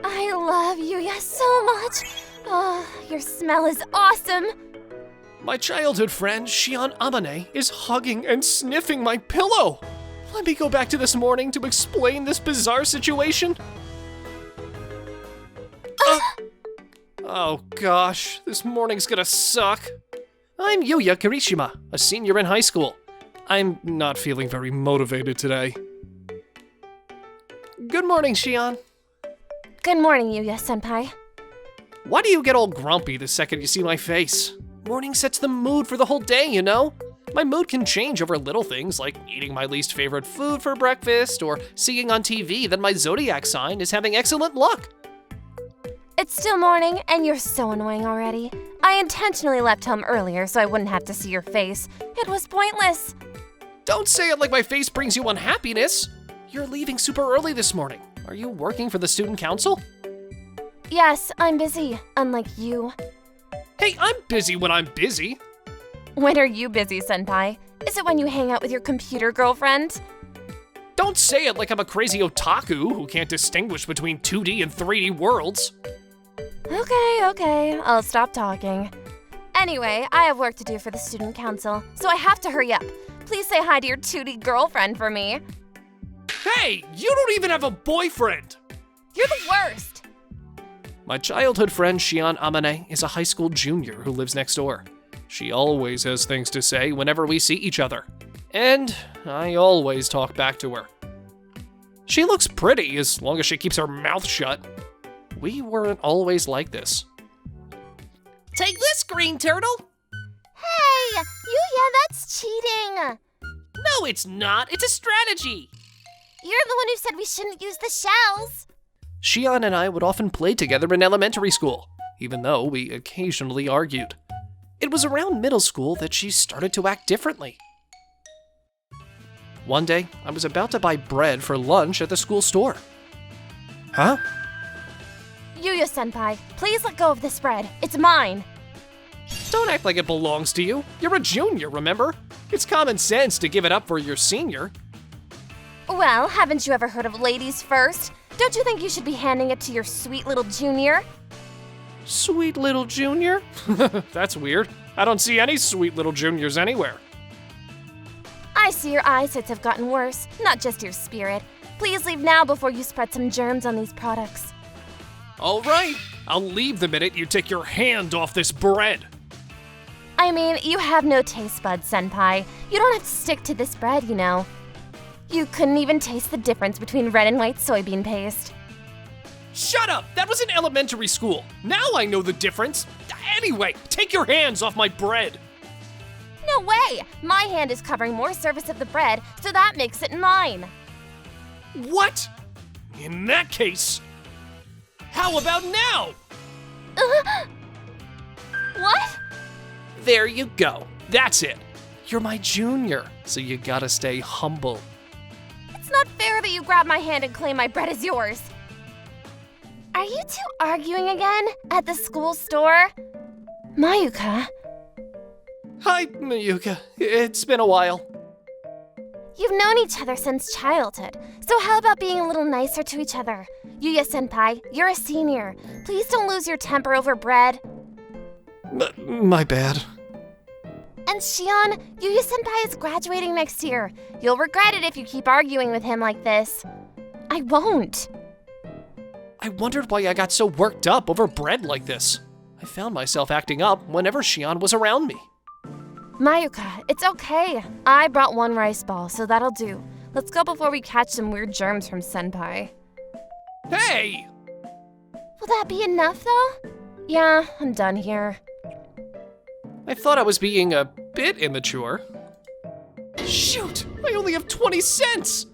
I love Yuya so much. Oh, your smell is awesome. My childhood friend, Shion Amane, is hugging and sniffing my pillow. Let me go back to this morning to explain this bizarre situation. Oh gosh, this morning's gonna suck. I'm Yuya Kirishima, a senior in high school. I'm not feeling very motivated today. Good morning, Shion. Good morning, Yuya-senpai. Why do you get all grumpy the second you see my face? Morning sets the mood for the whole day, you know? My mood can change over little things like eating my least favorite food for breakfast or seeing on TV that my zodiac sign is having excellent luck. It's still morning, and you're so annoying already. I intentionally left home earlier so I wouldn't have to see your face. It was pointless. Don't say it like my face brings you unhappiness. You're leaving super early this morning. Are you working for the student council? Yes, I'm busy, unlike you. Hey, I'm busy when I'm busy. When are you busy, senpai? Is it when you hang out with your computer girlfriend? Don't say it like I'm a crazy otaku who can't distinguish between 2D and 3D worlds. Okay, I'll stop talking. Anyway, I have work to do for the student council, so I have to hurry up. Please say hi to your 2D girlfriend for me. Hey, you don't even have a boyfriend! You're the worst! My childhood friend Shion Amane is a high school junior who lives next door. She always has things to say whenever we see each other. And I always talk back to her. She looks pretty as long as she keeps her mouth shut. We weren't always like this. Take this, green turtle! Hey, Yuya, that's cheating! No, it's not. It's a strategy. You're the one who said we shouldn't use the shells. Shion and I would often play together in elementary school, even though we occasionally argued. It was around middle school that she started to act differently. One day, I was about to buy bread for lunch at the school store. Huh? Yuya-senpai, please let go of this bread. It's mine. Don't act like it belongs to you. You're a junior, remember? It's common sense to give it up for your senior. Well, haven't you ever heard of ladies first? Don't you think you should be handing it to your sweet little junior? Sweet little junior? That's weird. I don't see any sweet little juniors anywhere. I see your eyesights have gotten worse, not just your spirit. Please leave now before you spread some germs on these products. All right, I'll leave the minute you take your hand off this bread. I mean, you have no taste buds, senpai. You don't have to stick to this bread, you know. You couldn't even taste the difference between red and white soybean paste. Shut up! That was in elementary school. Now I know the difference. Anyway, take your hands off my bread. No way! My hand is covering more surface of the bread, so that makes it mine. What? In that case, how about now? What? There you go. That's it. You're my junior, so you gotta stay humble. It's not fair that you grab my hand and claim my bread is yours. Are you two arguing again at the school store? Mayuka? Hi, Mayuka. It's been a while. You've known each other since childhood, so how about being a little nicer to each other? Yuya-senpai, you're a senior. Please don't lose your temper over bread. My bad. And Shion, Yuya-senpai is graduating next year. You'll regret it if you keep arguing with him like this. I won't. I wondered why I got so worked up over bread like this. I found myself acting up whenever Shion was around me. Mayuka, it's okay. I brought one rice ball, so that'll do. Let's go before we catch some weird germs from senpai. Hey! Will that be enough, though? Yeah, I'm done here. I thought I was being a bit immature. Shoot! I only have 20 cents!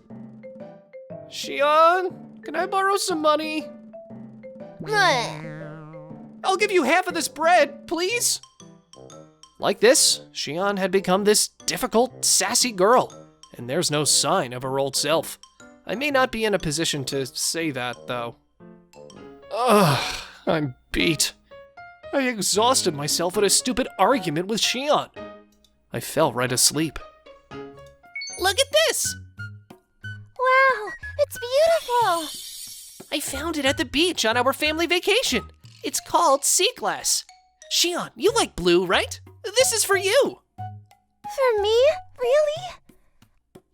Shion, can I borrow some money? I'll give you half of this bread, please. Like this, Shion had become this difficult, sassy girl, and there's no sign of her old self. I may not be in a position to say that, though. Ugh, I'm beat. I exhausted myself with a stupid argument with Shion. I fell right asleep. Look at this! Wow, it's beautiful! I found it at the beach on our family vacation. It's called sea glass. Shion, you like blue, right? This is for you. For me? Really?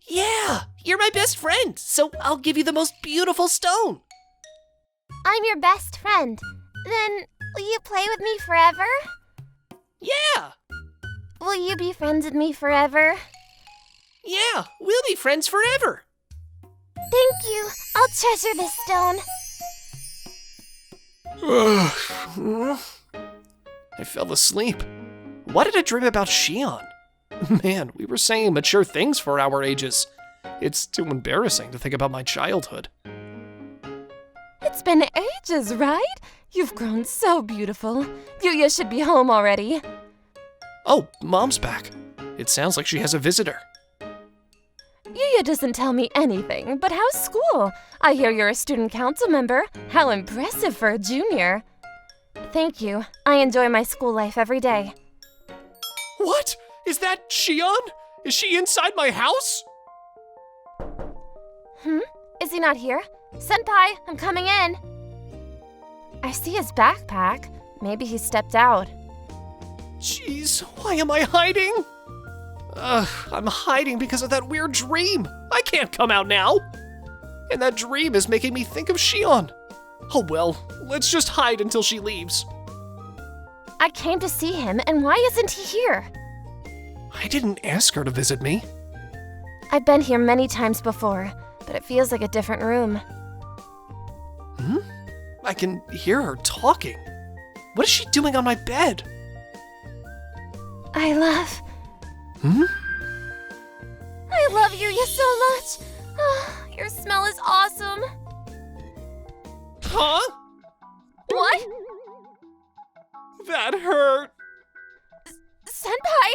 Yeah, you're my best friend, so I'll give you the most beautiful stone. I'm your best friend. Then, will you play with me forever? Yeah. Will you be friends with me forever? Yeah, we'll be friends forever. Thank you. I'll treasure this stone. I fell asleep. Why did I dream about Shion? Man, we were saying mature things for our ages. It's too embarrassing to think about my childhood. It's been ages, right? You've grown so beautiful. Yuya should be home already. Oh, Mom's back. It sounds like she has a visitor. Yuya doesn't tell me anything, but how's school? I hear you're a student council member. How impressive for a junior. Thank you. I enjoy my school life every day. What? Is that Shion? Is she inside my house? Is he not here? Senpai, I'm coming in. I see his backpack. Maybe he stepped out. Jeez, why am I hiding? I'm hiding because of that weird dream. I can't come out now. And that dream is making me think of Shion. Oh well, let's just hide until she leaves. I came to see him, and why isn't he here? I didn't ask her to visit me. I've been here many times before, but it feels like a different room. I can hear her talking. What is she doing on my bed? I love Yuya so much. Oh, your smell is awesome. Huh? What? That hurt. Senpai?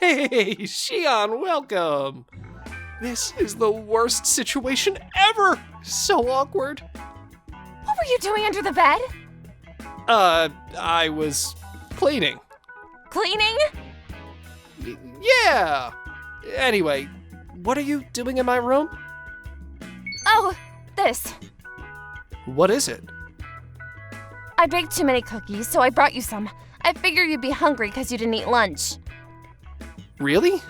Hey, Shion, welcome. This is the worst situation ever. So awkward. What were you doing under the bed? I was cleaning. Cleaning? Yeah. Anyway, what are you doing in my room? Oh, this. What is it? I baked too many cookies, so I brought you some. I figured you'd be hungry because you didn't eat lunch. Really?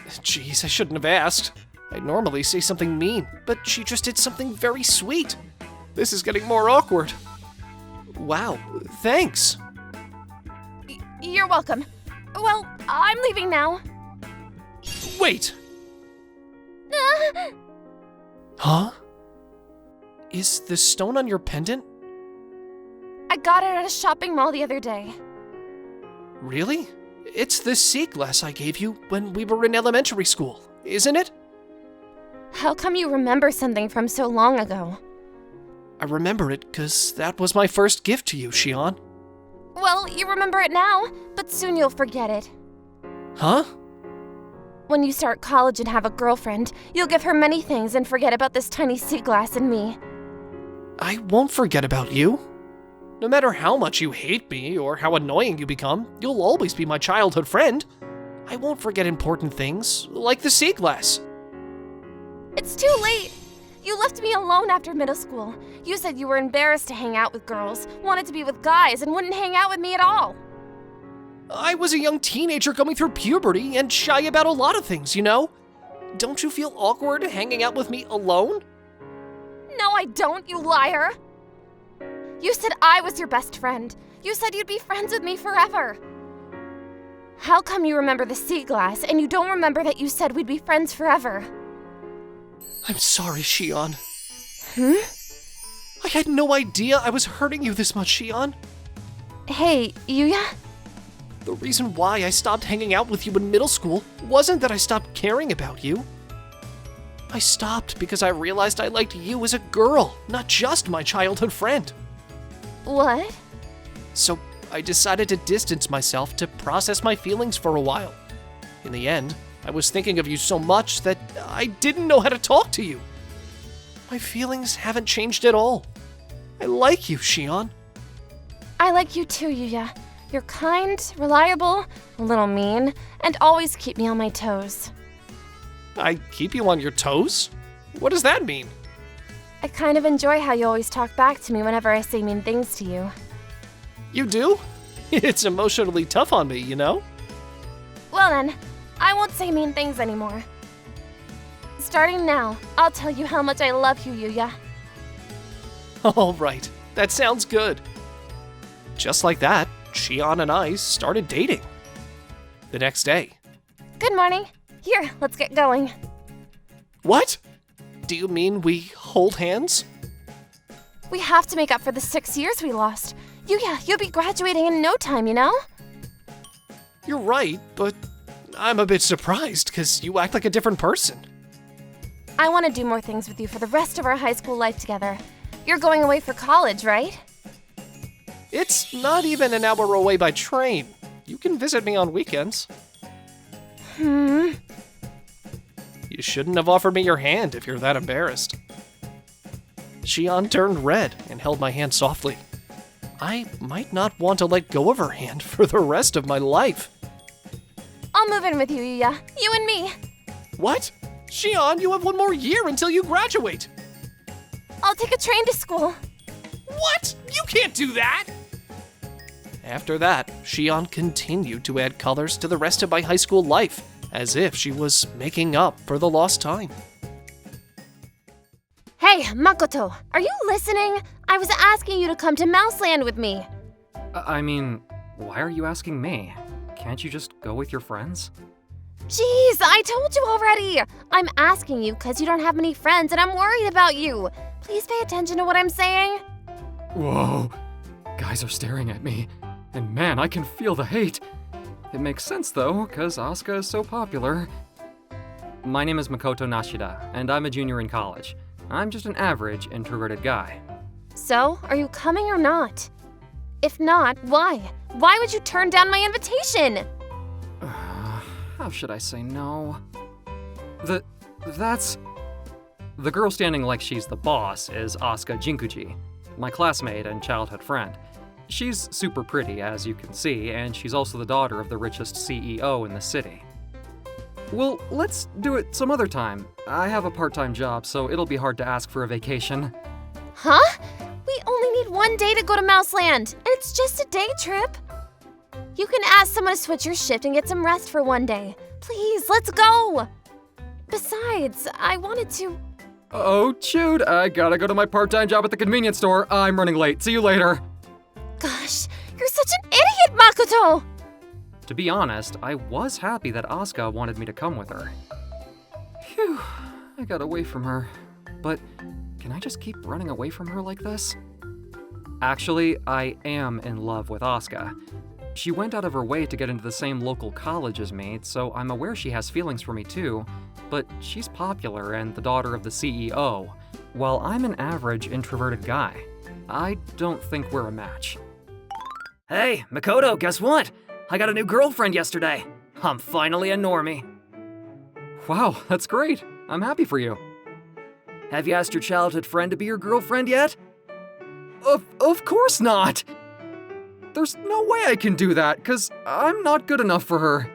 Jeez, I shouldn't have asked. I normally say something mean, but she just did something very sweet. This is getting more awkward. Wow, thanks. You're welcome. Well, I'm leaving now. Wait! Huh? Is the stone on your pendant? I got it at a shopping mall the other day. Really? It's the sea glass I gave you when we were in elementary school, isn't it? How come you remember something from so long ago? I remember it because that was my first gift to you, Shion. Well, you remember it now, but soon you'll forget it. Huh? When you start college and have a girlfriend, you'll give her many things and forget about this tiny sea glass and me. I won't forget about you. No matter how much you hate me or how annoying you become, you'll always be my childhood friend. I won't forget important things, like the sea glass. It's too late. You left me alone after middle school. You said you were embarrassed to hang out with girls, wanted to be with guys, and wouldn't hang out with me at all. I was a young teenager going through puberty and shy about a lot of things, you know? Don't you feel awkward hanging out with me alone? No, I don't, you liar. You said I was your best friend. You said you'd be friends with me forever. How come you remember the sea glass and you don't remember that you said we'd be friends forever? I'm sorry, Shion. I had no idea I was hurting you this much, Shion. Hey, Yuya? The reason why I stopped hanging out with you in middle school wasn't that I stopped caring about you. I stopped because I realized I liked you as a girl, not just my childhood friend. What? So I decided to distance myself to process my feelings for a while. In the end, I was thinking of you so much that I didn't know how to talk to you. My feelings haven't changed at all. I like you, Shion. I like you too, Yuya. You're kind, reliable, a little mean, and always keep me on my toes. I keep you on your toes? What does that mean? I kind of enjoy how you always talk back to me whenever I say mean things to you. You do? It's emotionally tough on me, you know? Well then, I won't say mean things anymore. Starting now, I'll tell you how much I love you, Yuya. All right, that sounds good. Just like that, Shion and I started dating. The next day. Good morning. Here, let's get going. What? Do you mean we hold hands? We have to make up for the 6 years we lost. Yuya, you'll be graduating in no time, you know? You're right, but I'm a bit surprised because you act like a different person. I want to do more things with you for the rest of our high school life together. You're going away for college, right? It's not even an hour away by train. You can visit me on weekends. You shouldn't have offered me your hand if you're that embarrassed. Shion turned red and held my hand softly. I might not want to let go of her hand for the rest of my life. I'll move in with you, Yuya. You and me. What? Shion, you have 1 more year until you graduate. I'll take a train to school. What? You can't do that! After that, Shion continued to add colors to the rest of my high school life, as if she was making up for the lost time. Hey, Makoto, are you listening? I was asking you to come to Mouseland with me. I mean, why are you asking me? Can't you just go with your friends? Jeez, I told you already. I'm asking you because you don't have many friends and I'm worried about you. Please pay attention to what I'm saying. Whoa, guys are staring at me. And man, I can feel the hate. It makes sense though, because Asuka is so popular. My name is Makoto Nashida, and I'm a junior in college. I'm just an average, introverted guy. So, are you coming or not? If not, why? Why would you turn down my invitation? How should I say no? That's... The girl standing like she's the boss is Asuka Jinkuji, my classmate and childhood friend. She's super pretty, as you can see, and she's also the daughter of the richest CEO in the city. Well, let's do it some other time. I have a part-time job, so it'll be hard to ask for a vacation. Huh? We only need 1 day to go to Mouseland, and it's just a day trip. You can ask someone to switch your shift and get some rest for 1 day. Please, let's go! Besides, I wanted to... Oh, shoot, I gotta go to my part-time job at the convenience store. I'm running late. See you later. Gosh, you're such an idiot, Makoto! To be honest, I was happy that Asuka wanted me to come with her. Phew, I got away from her. But can I just keep running away from her like this? Actually, I am in love with Asuka. She went out of her way to get into the same local college as me, so I'm aware she has feelings for me too, but she's popular and the daughter of the CEO, while I'm an average introverted guy. I don't think we're a match. Hey, Makoto, guess what? I got a new girlfriend yesterday. I'm finally a normie. Wow, that's great. I'm happy for you. Have you asked your childhood friend to be your girlfriend yet? Of course not! There's no way I can do that, because I'm not good enough for her.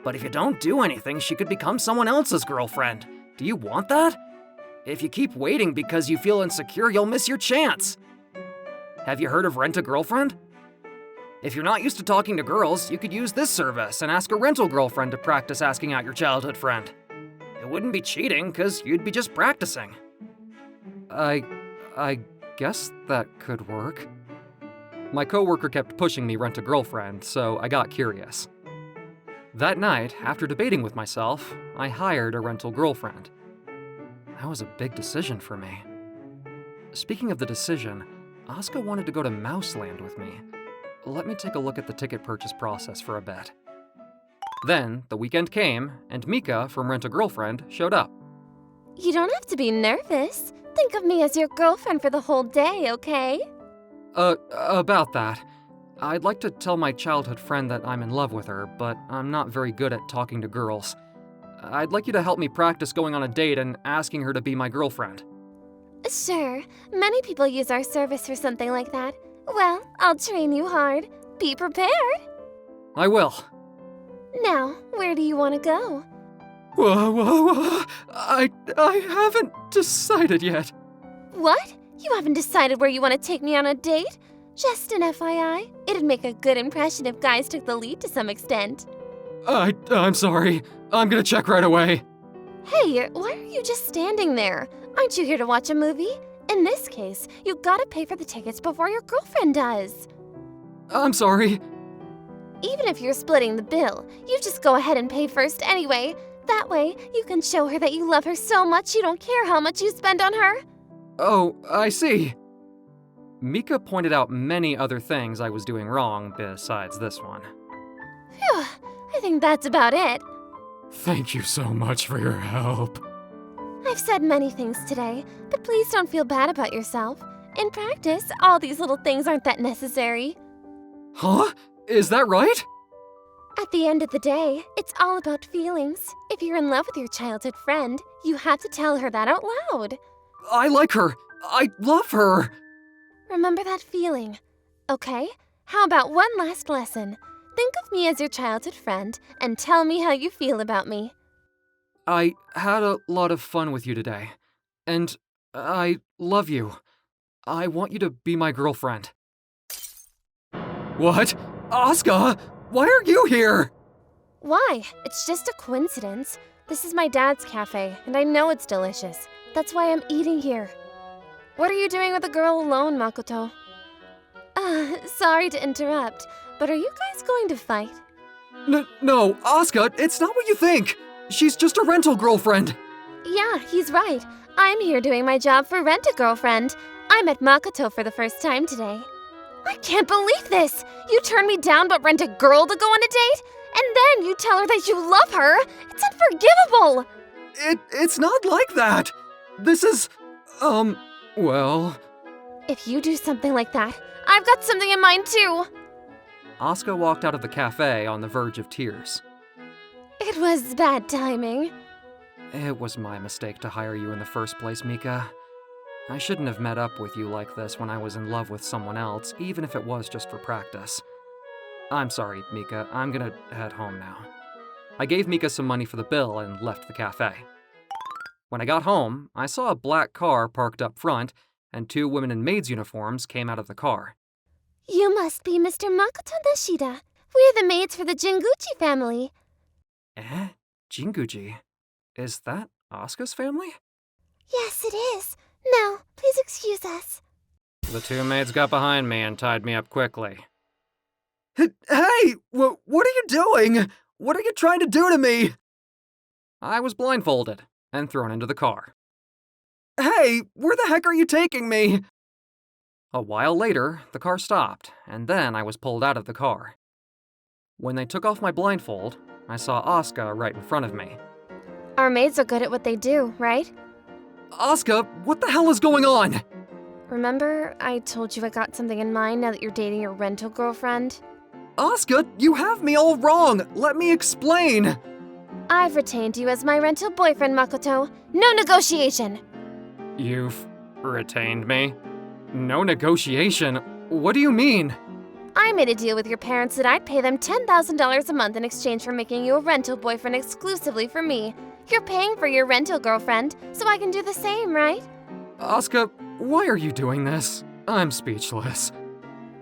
But if you don't do anything, she could become someone else's girlfriend. Do you want that? If you keep waiting because you feel insecure, you'll miss your chance. Have you heard of Rent-A-Girlfriend? If you're not used to talking to girls, you could use this service and ask a rental girlfriend to practice asking out your childhood friend. It wouldn't be cheating, because you'd be just practicing. I guess that could work. My coworker kept pushing me Rent-A-Girlfriend, so I got curious. That night, after debating with myself, I hired a rental girlfriend. That was a big decision for me. Speaking of the decision, Asuka wanted to go to Mouseland with me. Let me take a look at the ticket purchase process for a bit. Then, the weekend came, and Mika from Rent-A-Girlfriend showed up. You don't have to be nervous. Think of me as your girlfriend for the whole day, okay? About that. I'd like to tell my childhood friend that I'm in love with her, but I'm not very good at talking to girls. I'd like you to help me practice going on a date and asking her to be my girlfriend. Sure. Many people use our service for something like that. Well, I'll train you hard. Be prepared. I will. Now, where do you want to go? Whoa. I haven't decided yet. What? You haven't decided where you want to take me on a date? Just an FYI, it'd make a good impression if guys took the lead to some extent. I'm sorry. I'm gonna check right away. Hey, why are you just standing there? Aren't you here to watch a movie? In this case, you gotta pay for the tickets before your girlfriend does. I'm sorry. Even if you're splitting the bill, you just go ahead and pay first anyway. That way, you can show her that you love her so much you don't care how much you spend on her. Oh, I see. Mika pointed out many other things I was doing wrong besides this one. Phew, I think that's about it. Thank you so much for your help. I've said many things today, but please don't feel bad about yourself. In practice, all these little things aren't that necessary. Huh? Is that right? At the end of the day, it's all about feelings. If you're in love with your childhood friend, you have to tell her that out loud. I like her. I love her. Remember that feeling. Okay, how about one last lesson? Think of me as your childhood friend and tell me how you feel about me. I had a lot of fun with you today. And I love you. I want you to be my girlfriend. What? Asuka? Why are you here? Why? It's just a coincidence. This is my dad's cafe, and I know it's delicious. That's why I'm eating here. What are you doing with a girl alone, Makoto? Sorry to interrupt, but are you guys going to fight? No, Asuka, it's not what you think. She's just a rental girlfriend. Yeah, he's right. I'm here doing my job for Rent-A-Girlfriend. I met Makoto for the first time today. I can't believe this! You turned me down but rent a girl to go on a date? And then you tell her that you love her? It's unforgivable! It's not like that. This is, well... If you do something like that, I've got something in mind too! Asuka walked out of the cafe on the verge of tears. It was bad timing. It was my mistake to hire you in the first place, Mika. I shouldn't have met up with you like this when I was in love with someone else, even if it was just for practice. I'm sorry, Mika. I'm gonna head home now. I gave Mika some money for the bill and left the cafe. When I got home, I saw a black car parked up front, and two women in maids' uniforms came out of the car. You must be Mr. Makoto Nishida. We're the maids for the Jinguchi family. Eh? Jinguji? Is that Asuka's family? Yes, it is. Now, please excuse us. The two maids got behind me and tied me up quickly. Hey! What are you doing? What are you trying to do to me? I was blindfolded and thrown into the car. Hey, where the heck are you taking me? A while later, the car stopped, and then I was pulled out of the car. When they took off my blindfold, I saw Asuka right in front of me. Our maids are good at what they do, right? Asuka, what the hell is going on? Remember, I told you I got something in mind now that you're dating your rental girlfriend? Asuka, you have me all wrong! Let me explain! I've retained you as my rental boyfriend, Makoto. No negotiation! You've retained me? No negotiation? What do you mean? I made a deal with your parents that I'd pay them $10,000 a month in exchange for making you a rental boyfriend exclusively for me. You're paying for your rental girlfriend, so I can do the same, right? Asuka, why are you doing this? I'm speechless.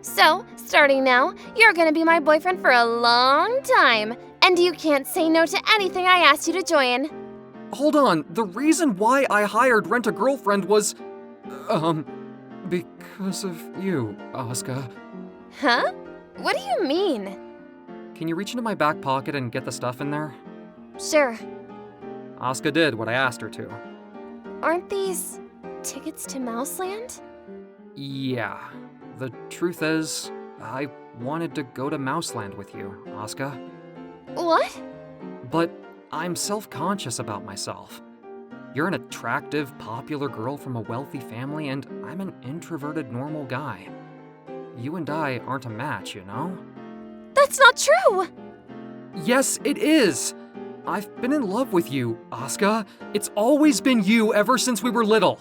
So, starting now, you're gonna be my boyfriend for a long time, and you can't say no to anything I asked you to join. Hold on, the reason why I hired Rent-A-Girlfriend was, because of you, Asuka. Huh? What do you mean? Can you reach into my back pocket and get the stuff in there? Sure. Asuka did what I asked her to. Aren't these tickets to Mouseland? Yeah. The truth is, I wanted to go to Mouseland with you, Asuka. What? But I'm self-conscious about myself. You're an attractive, popular girl from a wealthy family, and I'm an introverted, normal guy. You and I aren't a match, you know? That's not true! Yes, it is! I've been in love with you, Asuka. It's always been you ever since we were little.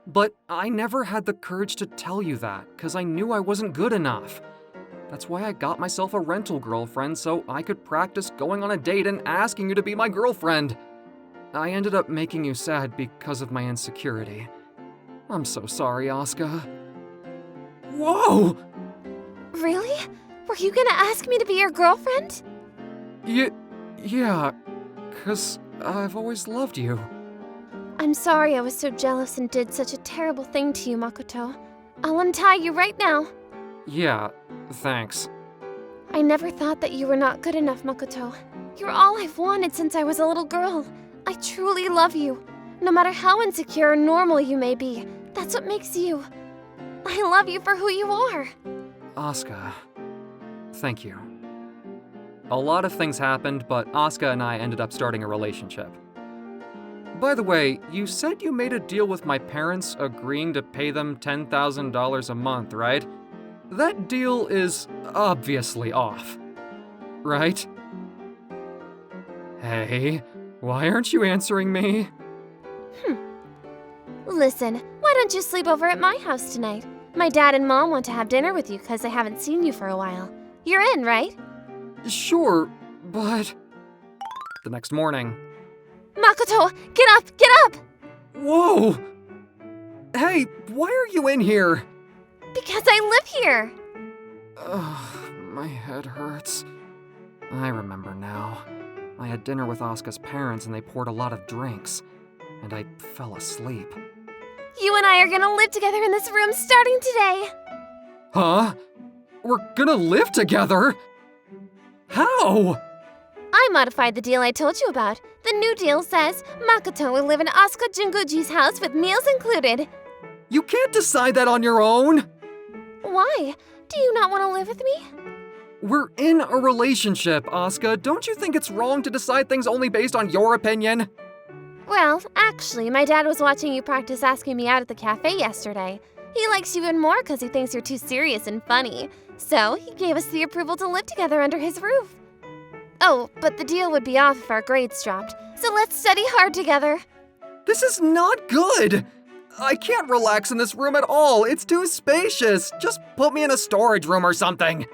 But I never had the courage to tell you that, because I knew I wasn't good enough. That's why I got myself a rental girlfriend so I could practice going on a date and asking you to be my girlfriend. I ended up making you sad because of my insecurity. I'm so sorry, Asuka. Whoa! Really? Were you gonna ask me to be your girlfriend? Yeah, 'cause I've always loved you. I'm sorry I was so jealous and did such a terrible thing to you, Makoto. I'll untie you right now. Yeah, thanks. I never thought that you were not good enough, Makoto. You're all I've wanted since I was a little girl. I truly love you. No matter how insecure or normal you may be, that's what makes you. I love you for who you are. Asuka, thank you. A lot of things happened, but Asuka and I ended up starting a relationship. By the way, you said you made a deal with my parents agreeing to pay them $10,000 a month, right? That deal is obviously off, right? Hey, why aren't you answering me? Listen, why don't you sleep over at my house tonight? My dad and mom want to have dinner with you because they haven't seen you for a while. You're in, right? Sure, but... The next morning... Makoto, get up, get up! Whoa! Hey, why are you in here? Because I live here. Ugh, my head hurts. I remember now. I had dinner with Asuka's parents and they poured a lot of drinks, and I fell asleep. You and I are gonna live together in this room starting today. Huh? We're gonna live together? How? I modified the deal I told you about. The new deal says Makoto will live in Asuka Junguji's house with meals included. You can't decide that on your own! Why? Do you not want to live with me? We're in a relationship, Asuka. Don't you think it's wrong to decide things only based on your opinion? Well, actually, my dad was watching you practice asking me out at the cafe yesterday. He likes you even more because he thinks you're too serious and funny. So, he gave us the approval to live together under his roof. Oh, but the deal would be off if our grades dropped. So let's study hard together. This is not good! I can't relax in this room at all. It's too spacious. Just put me in a storage room or something.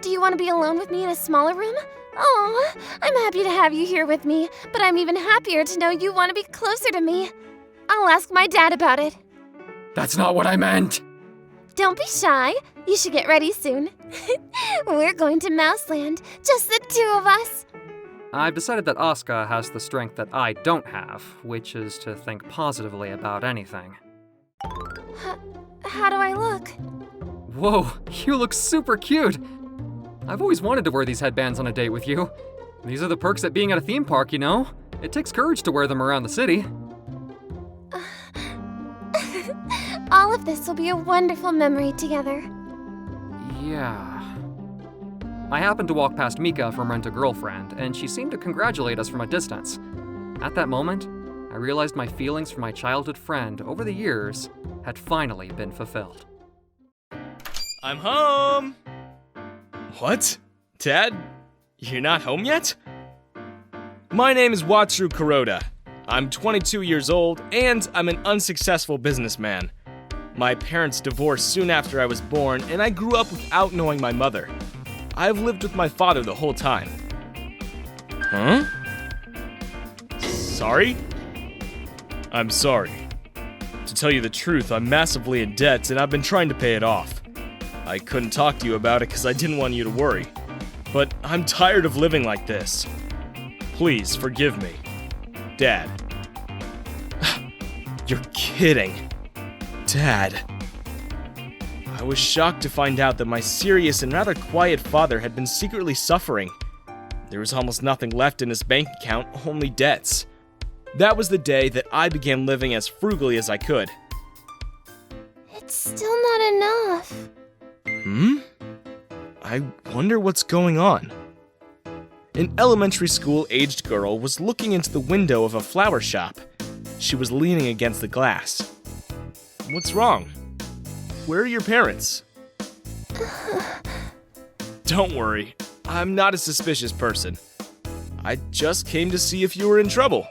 Do you want to be alone with me in a smaller room? Oh, I'm happy to have you here with me, but I'm even happier to know you want to be closer to me. I'll ask my dad about it. That's not what I meant. Don't be shy. You should get ready soon. We're going to Mouseland, just the two of us. I've decided that Asuka has the strength that I don't have, which is to think positively about anything. How do I look? Whoa, you look super cute. I've always wanted to wear these headbands on a date with you. These are the perks of being at a theme park, you know? It takes courage to wear them around the city. All of this will be a wonderful memory together. Yeah. I happened to walk past Mika from Rent-A-Girlfriend, and she seemed to congratulate us from a distance. At that moment, I realized my feelings for my childhood friend over the years had finally been fulfilled. I'm home! What? Dad? You're not home yet? My name is Wataru Kuroda. I'm 22 years old, and I'm an unsuccessful businessman. My parents divorced soon after I was born, and I grew up without knowing my mother. I've lived with my father the whole time. Huh? Sorry? I'm sorry. To tell you the truth, I'm massively in debt, and I've been trying to pay it off. I couldn't talk to you about it because I didn't want you to worry. But I'm tired of living like this. Please, forgive me. Dad. You're kidding. Dad. I was shocked to find out that my serious and rather quiet father had been secretly suffering. There was almost nothing left in his bank account, only debts. That was the day that I began living as frugally as I could. It's still not enough. I wonder what's going on. An elementary school-aged girl was looking into the window of a flower shop. She was leaning against the glass. What's wrong? Where are your parents? Don't worry, I'm not a suspicious person. I just came to see if you were in trouble.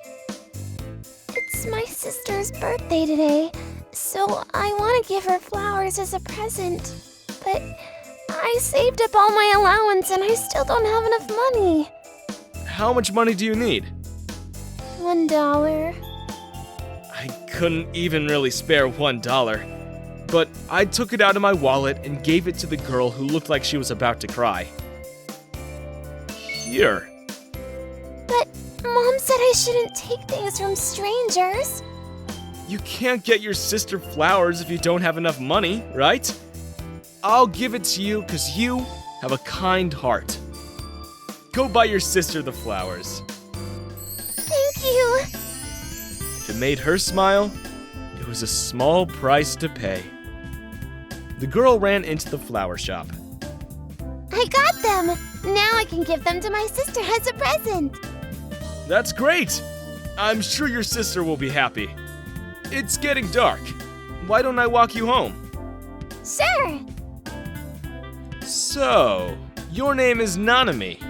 It's my sister's birthday today, so I want to give her flowers as a present. But I saved up all my allowance and I still don't have enough money. How much money do you need? $1. I couldn't even really spare $1, but I took it out of my wallet and gave it to the girl who looked like she was about to cry. Here. But Mom said I shouldn't take things from strangers. You can't get your sister flowers if you don't have enough money, right? I'll give it to you because you have a kind heart. Go buy your sister the flowers. Thank you. If it made her smile, it was a small price to pay. The girl ran into the flower shop. I got them. Now I can give them to my sister as a present. That's great! I'm sure your sister will be happy. It's getting dark. Why don't I walk you home? Sure. So, your name is Nanami.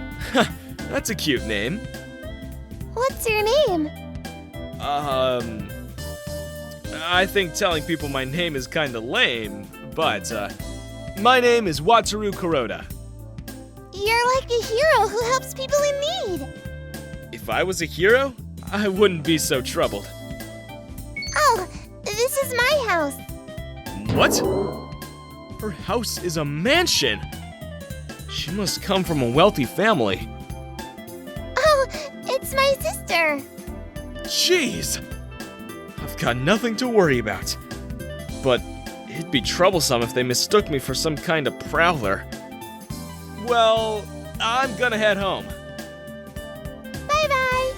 That's a cute name. What's your name? I think telling people my name is kinda lame, but, my name is Wataru Kuroda. You're like a hero who helps people in need. If I was a hero, I wouldn't be so troubled. Oh, this is my house. What? Her house is a mansion! She must come from a wealthy family. Oh, it's my sister. Jeez! I've got nothing to worry about. But it'd be troublesome if they mistook me for some kind of prowler. Well, I'm gonna head home. Bye-bye.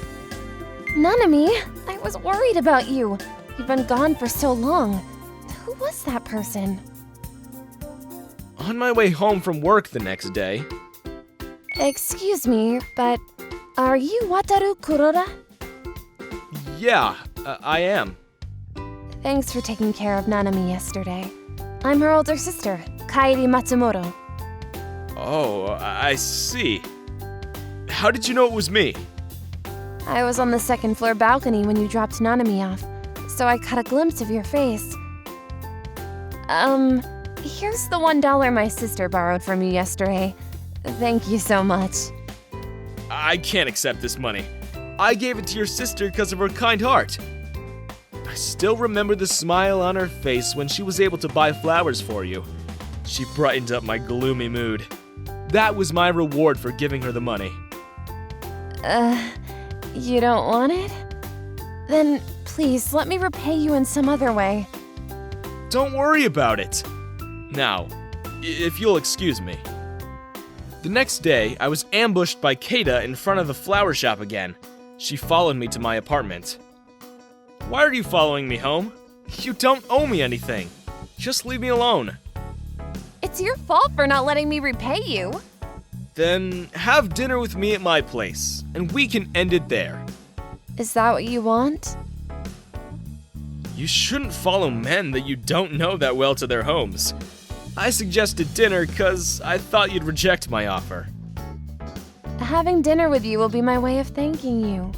Nanami, I was worried about you. You've been gone for so long. Who was that person? On my way home from work the next day. Excuse me, but are you Wataru Kuroda? Yeah, I am. Thanks for taking care of Nanami yesterday. I'm her older sister, Kaede Matsumoto. Oh, I see. How did you know it was me? I was on the second floor balcony when you dropped Nanami off, so I caught a glimpse of your face. Here's the $1 my sister borrowed from you yesterday. Thank you so much. I can't accept this money. I gave it to your sister because of her kind heart. I still remember the smile on her face when she was able to buy flowers for you. She brightened up my gloomy mood. That was my reward for giving her the money. You don't want it? Then please let me repay you in some other way. Don't worry about it. Now, if you'll excuse me. The next day, I was ambushed by Kaede in front of the flower shop again. She followed me to my apartment. Why are you following me home? You don't owe me anything. Just leave me alone. It's your fault for not letting me repay you. Then have dinner with me at my place, and we can end it there. Is that what you want? You shouldn't follow men that you don't know that well to their homes. I suggested dinner because I thought you'd reject my offer. Having dinner with you will be my way of thanking you.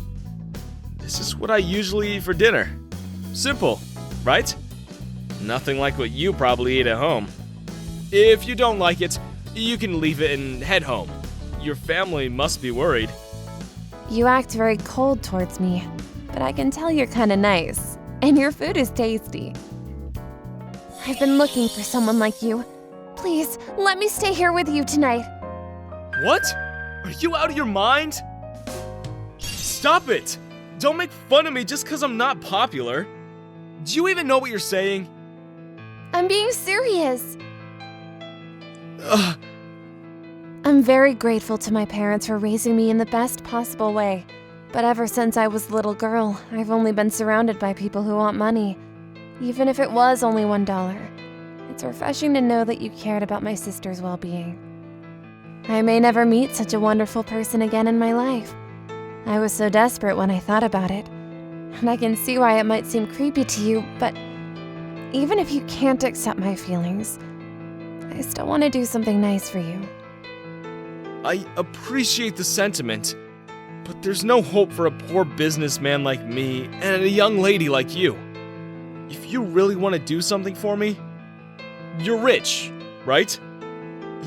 This is what I usually eat for dinner. Simple, right? Nothing like what you probably eat at home. If you don't like it, you can leave it and head home. Your family must be worried. You act very cold towards me, but I can tell you're kinda nice, and your food is tasty. I've been looking for someone like you. Please, let me stay here with you tonight. What? Are you out of your mind? Stop it! Don't make fun of me just because I'm not popular. Do you even know what you're saying? I'm being serious. Ugh. I'm very grateful to my parents for raising me in the best possible way. But ever since I was a little girl, I've only been surrounded by people who want money. Even if it was only $1. It's refreshing to know that you cared about my sister's well-being. I may never meet such a wonderful person again in my life. I was so desperate when I thought about it. And I can see why it might seem creepy to you, but even if you can't accept my feelings, I still want to do something nice for you. I appreciate the sentiment, but there's no hope for a poor businessman like me and a young lady like you. If you really want to do something for me, you're rich, right?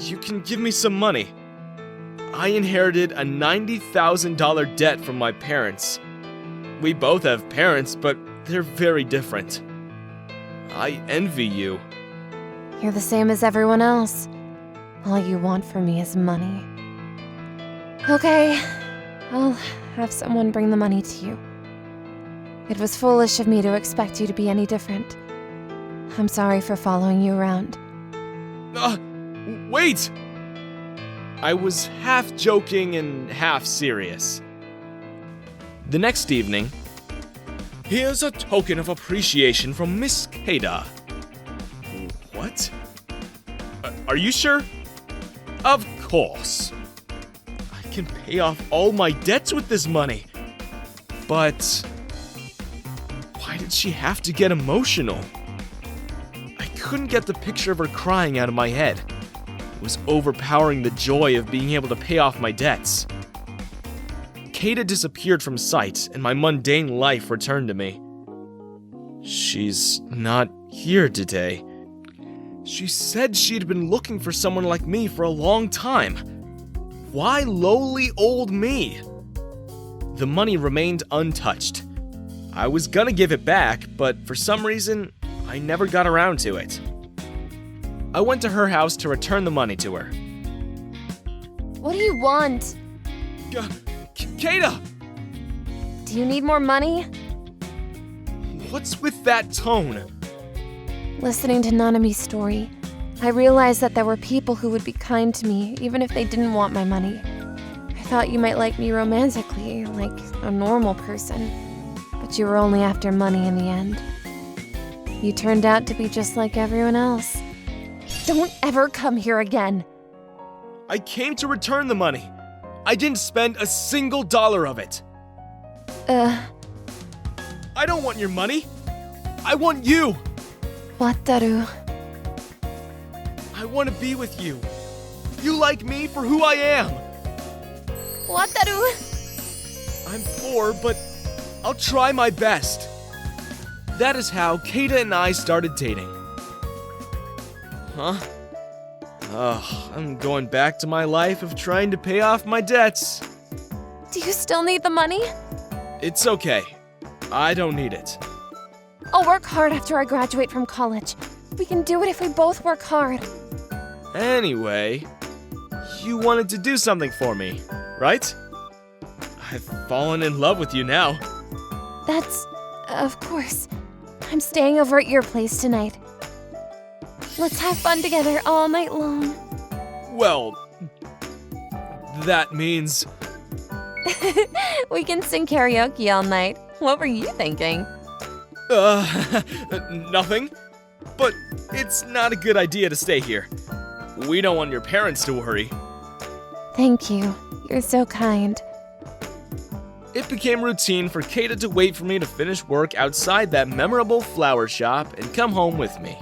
You can give me some money. I inherited a $90,000 debt from my parents. we both have parents, but they're very different. I envy you. You're the same as everyone else. All you want from me is money. Okay, I'll have someone bring the money to you. It was foolish of me to expect you to be any different. I'm sorry for following you around. Wait! I was half joking and half serious. The next evening, here's a token of appreciation from Miss Kaede. What? Are you sure? Of course. I can pay off all my debts with this money. But why did she have to get emotional? I couldn't get the picture of her crying out of my head. It was overpowering the joy of being able to pay off my debts. Kaede disappeared from sight, and my mundane life returned to me. She's not here today. She said she'd been looking for someone like me for a long time. Why lowly old me? The money remained untouched. I was gonna give it back, but for some reason, I never got around to it. I went to her house to return the money to her. What do you want? Kaede! Do you need more money? What's with that tone? Listening to Nanami's story, I realized that there were people who would be kind to me even if they didn't want my money. I thought you might like me romantically, like a normal person, but you were only after money in the end. You turned out to be just like everyone else. Don't ever come here again. I came to return the money. I didn't spend a single dollar of it. I don't want your money. I want you. Wataru. I want to be with you. You like me for who I am. Wataru! I'm poor, but I'll try my best. That is how Kaede and I started dating. Huh? I'm going back to my life of trying to pay off my debts. Do you still need the money? It's okay. I don't need it. I'll work hard after I graduate from college. We can do it if we both work hard. Anyway, you wanted to do something for me, right? I've fallen in love with you now. That's... of course. I'm staying over at your place tonight. Let's have fun together all night long. Well, that means... We can sing karaoke all night. What were you thinking? Nothing. But it's not a good idea to stay here. We don't want your parents to worry. Thank you. You're so kind. It became routine for Kaede to wait for me to finish work outside that memorable flower shop and come home with me.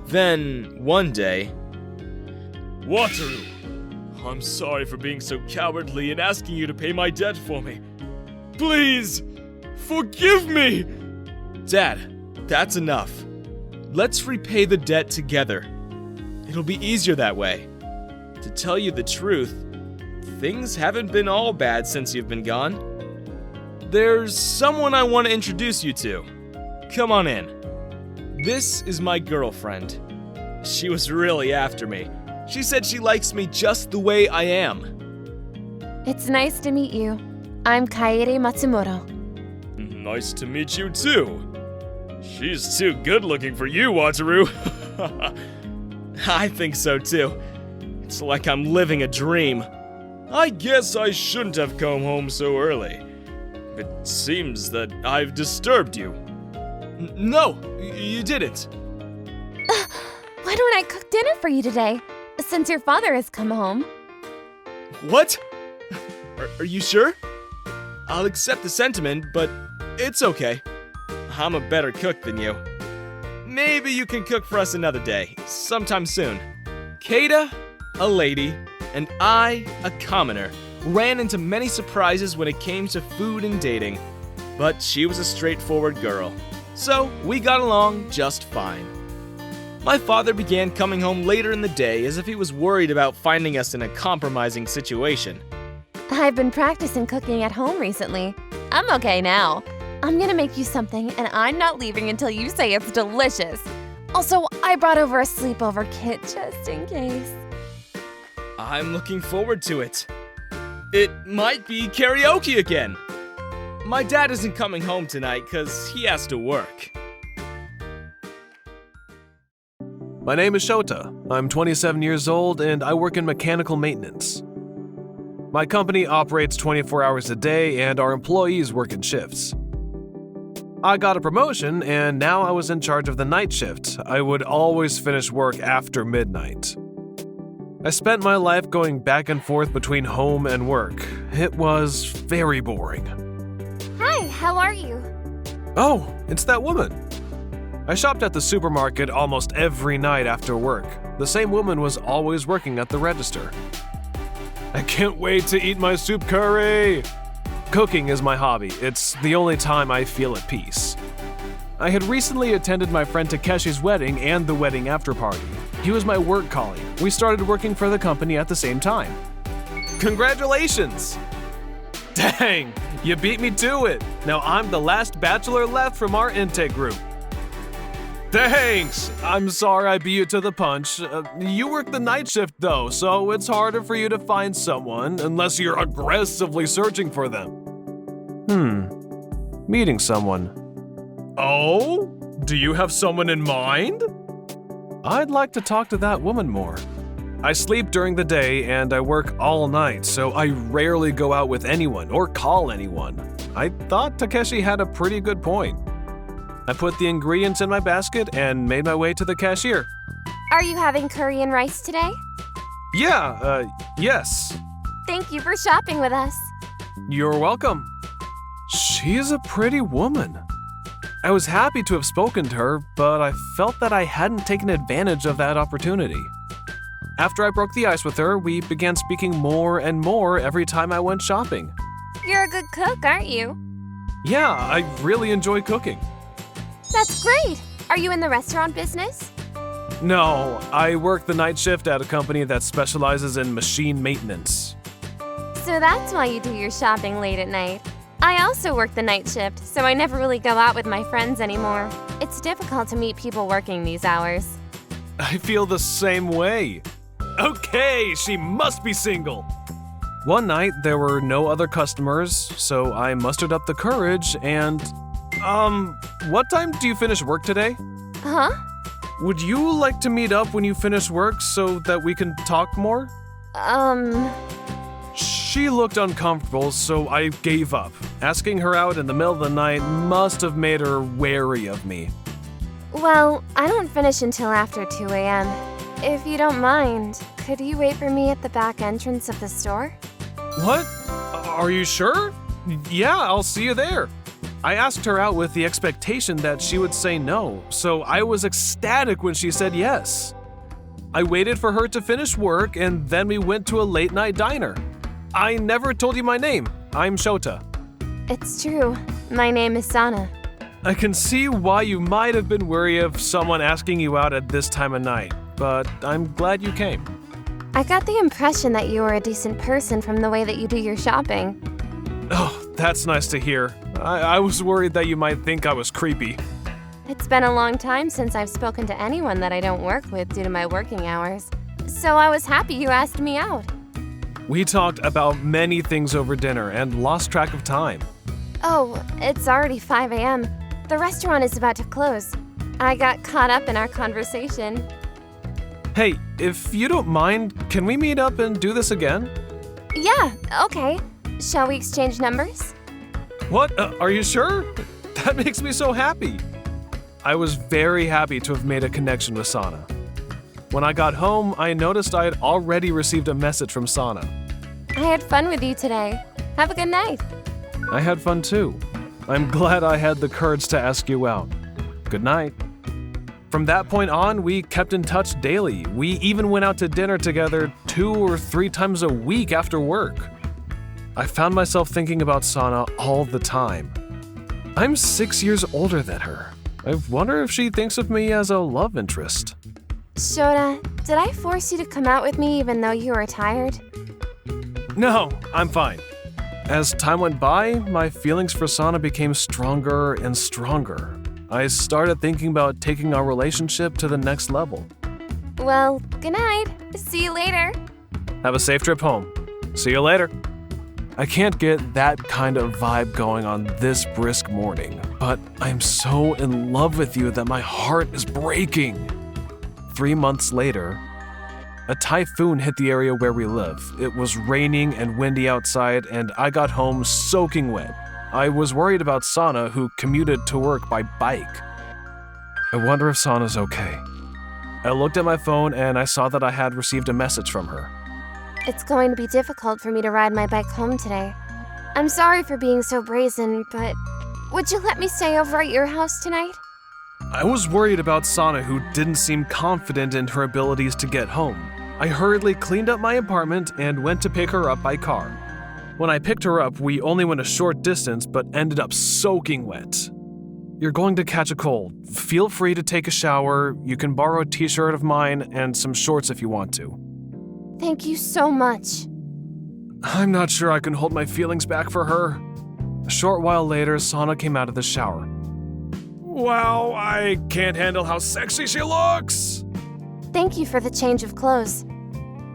Then, one day... Wataru! I'm sorry for being so cowardly and asking you to pay my debt for me. Please! Forgive me! Dad, that's enough. Let's repay the debt together. It'll be easier that way. To tell you the truth, things haven't been all bad since you've been gone. There's someone I want to introduce you to. Come on in. This is my girlfriend. She was really after me. She said she likes me just the way I am. It's nice to meet you. I'm Kaede Matsumoto. Nice to meet you too. She's too good looking for you, Wataru. I think so too. It's like I'm living a dream. I guess I shouldn't have come home so early. It seems that I've disturbed you. No, you didn't. Why don't I cook dinner for you today, since your father has come home? What? Are you sure? I'll accept the sentiment, but it's okay. I'm a better cook than you. Maybe you can cook for us another day, sometime soon. Kaede, a lady, and I, a commoner, ran into many surprises when it came to food and dating. But she was a straightforward girl, so we got along just fine. My father began coming home later in the day as if he was worried about finding us in a compromising situation. I've been practicing cooking at home recently. I'm okay now. I'm gonna make you something, and I'm not leaving until you say it's delicious. Also, I brought over a sleepover kit just in case. I'm looking forward to it. It might be karaoke again. My dad isn't coming home tonight because he has to work. My name is Shota. I'm 27 years old and I work in mechanical maintenance. My company operates 24 hours a day and our employees work in shifts. I got a promotion and now I was in charge of the night shift. I would always finish work after midnight. I spent my life going back and forth between home and work. It was very boring. Hi, how are you? Oh, it's that woman. I shopped at the supermarket almost every night after work. The same woman was always working at the register. I can't wait to eat my soup curry! Cooking is my hobby. It's the only time I feel at peace. I had recently attended my friend Takeshi's wedding and the wedding after party. He was my work colleague. We started working for the company at the same time. Congratulations! Dang, you beat me to it. Now I'm the last bachelor left from our intake group. Thanks! I'm sorry I beat you to the punch. You work the night shift though, so it's harder for you to find someone unless you're aggressively searching for them. Meeting someone. Oh? Do you have someone in mind? I'd like to talk to that woman more. I sleep during the day and I work all night, so I rarely go out with anyone or call anyone. I thought Takeshi had a pretty good point. I put the ingredients in my basket and made my way to the cashier. Are you having curry and rice today? Yes. Thank you for shopping with us. You're welcome. She's a pretty woman. I was happy to have spoken to her, but I felt that I hadn't taken advantage of that opportunity. After I broke the ice with her, we began speaking more and more every time I went shopping. You're a good cook, aren't you? Yeah, I really enjoy cooking. That's great. Are you in the restaurant business? No, I work the night shift at a company that specializes in machine maintenance. So that's why you do your shopping late at night. I also work the night shift, so I never really go out with my friends anymore. It's difficult to meet people working these hours. I feel the same way. Okay, she must be single. One night, there were no other customers, so I mustered up the courage and... what time do you finish work today? Huh? Would you like to meet up when you finish work so that we can talk more? She looked uncomfortable, so I gave up. Asking her out in the middle of the night must have made her wary of me. Well, I don't finish until after 2 a.m. If you don't mind, could you wait for me at the back entrance of the store? What? Are you sure? Yeah, I'll see you there. I asked her out with the expectation that she would say no, so I was ecstatic when she said yes. I waited for her to finish work and then we went to a late night diner. I never told you my name. I'm Shota. It's true. My name is Sana. I can see why you might have been wary of someone asking you out at this time of night, but I'm glad you came. I got the impression that you were a decent person from the way that you do your shopping. Oh, that's nice to hear. I was worried that you might think I was creepy. It's been a long time since I've spoken to anyone that I don't work with due to my working hours. So I was happy you asked me out. We talked about many things over dinner and lost track of time. Oh, it's already 5 a.m. The restaurant is about to close. I got caught up in our conversation. Hey, if you don't mind, can we meet up and do this again? Yeah, okay. Shall we exchange numbers? What? Are you sure? That makes me so happy. I was very happy to have made a connection with Sana. When I got home, I noticed I had already received a message from Sana. I had fun with you today. Have a good night. I had fun too. I'm glad I had the courage to ask you out. Good night. From that point on, we kept in touch daily. We even went out to dinner together 2 or 3 times a week after work. I found myself thinking about Sana all the time. I'm 6 years older than her. I wonder if she thinks of me as a love interest. Shota, did I force you to come out with me even though you were tired? No, I'm fine. As time went by, my feelings for Sana became stronger and stronger. I started thinking about taking our relationship to the next level. Well, good night. See you later. Have a safe trip home. See you later. I can't get that kind of vibe going on this brisk morning, but I'm so in love with you that my heart is breaking. 3 months later, a typhoon hit the area where we live. It was raining and windy outside, and I got home soaking wet. I was worried about Sana, who commuted to work by bike. I wonder if Sana's okay. I looked at my phone and I saw that I had received a message from her. It's going to be difficult for me to ride my bike home today. I'm sorry for being so brazen, but would you let me stay over at your house tonight? I was worried about Sana, who didn't seem confident in her abilities to get home. I hurriedly cleaned up my apartment and went to pick her up by car. When I picked her up, we only went a short distance but ended up soaking wet. You're going to catch a cold. Feel free to take a shower. You can borrow a t-shirt of mine and some shorts if you want to. Thank you so much. I'm not sure I can hold my feelings back for her. A short while later, Sana came out of the shower. Wow, I can't handle how sexy she looks! Thank you for the change of clothes.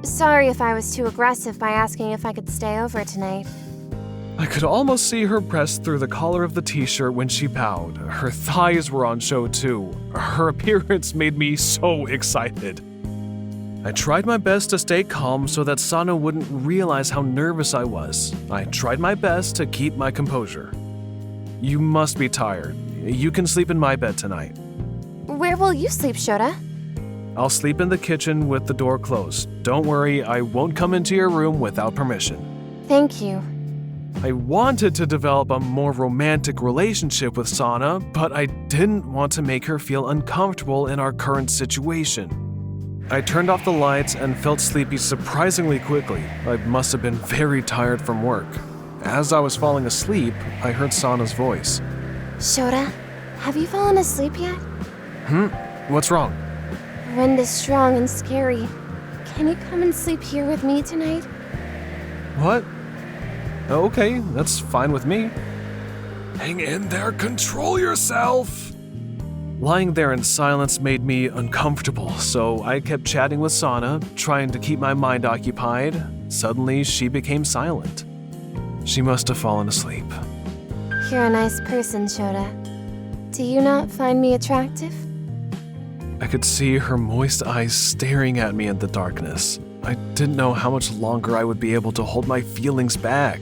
Sorry if I was too aggressive by asking if I could stay over tonight. I could almost see her press through the collar of the t-shirt when she bowed. Her thighs were on show too. Her appearance made me so excited. I tried my best to stay calm so that Sana wouldn't realize how nervous I was. I tried my best to keep my composure. You must be tired. You can sleep in my bed tonight. Where will you sleep, Shota? I'll sleep in the kitchen with the door closed. Don't worry, I won't come into your room without permission. Thank you. I wanted to develop a more romantic relationship with Sana, but I didn't want to make her feel uncomfortable in our current situation. I turned off the lights and felt sleepy surprisingly quickly. I must have been very tired from work. As I was falling asleep, I heard Sana's voice. Shota, have you fallen asleep yet? What's wrong? The wind is strong and scary. Can you come and sleep here with me tonight? What? Okay, that's fine with me. Hang in there, control yourself! Lying there in silence made me uncomfortable, so I kept chatting with Sana, trying to keep my mind occupied. Suddenly, she became silent. She must have fallen asleep. You're a nice person, Shota. Do you not find me attractive? I could see her moist eyes staring at me in the darkness. I didn't know how much longer I would be able to hold my feelings back.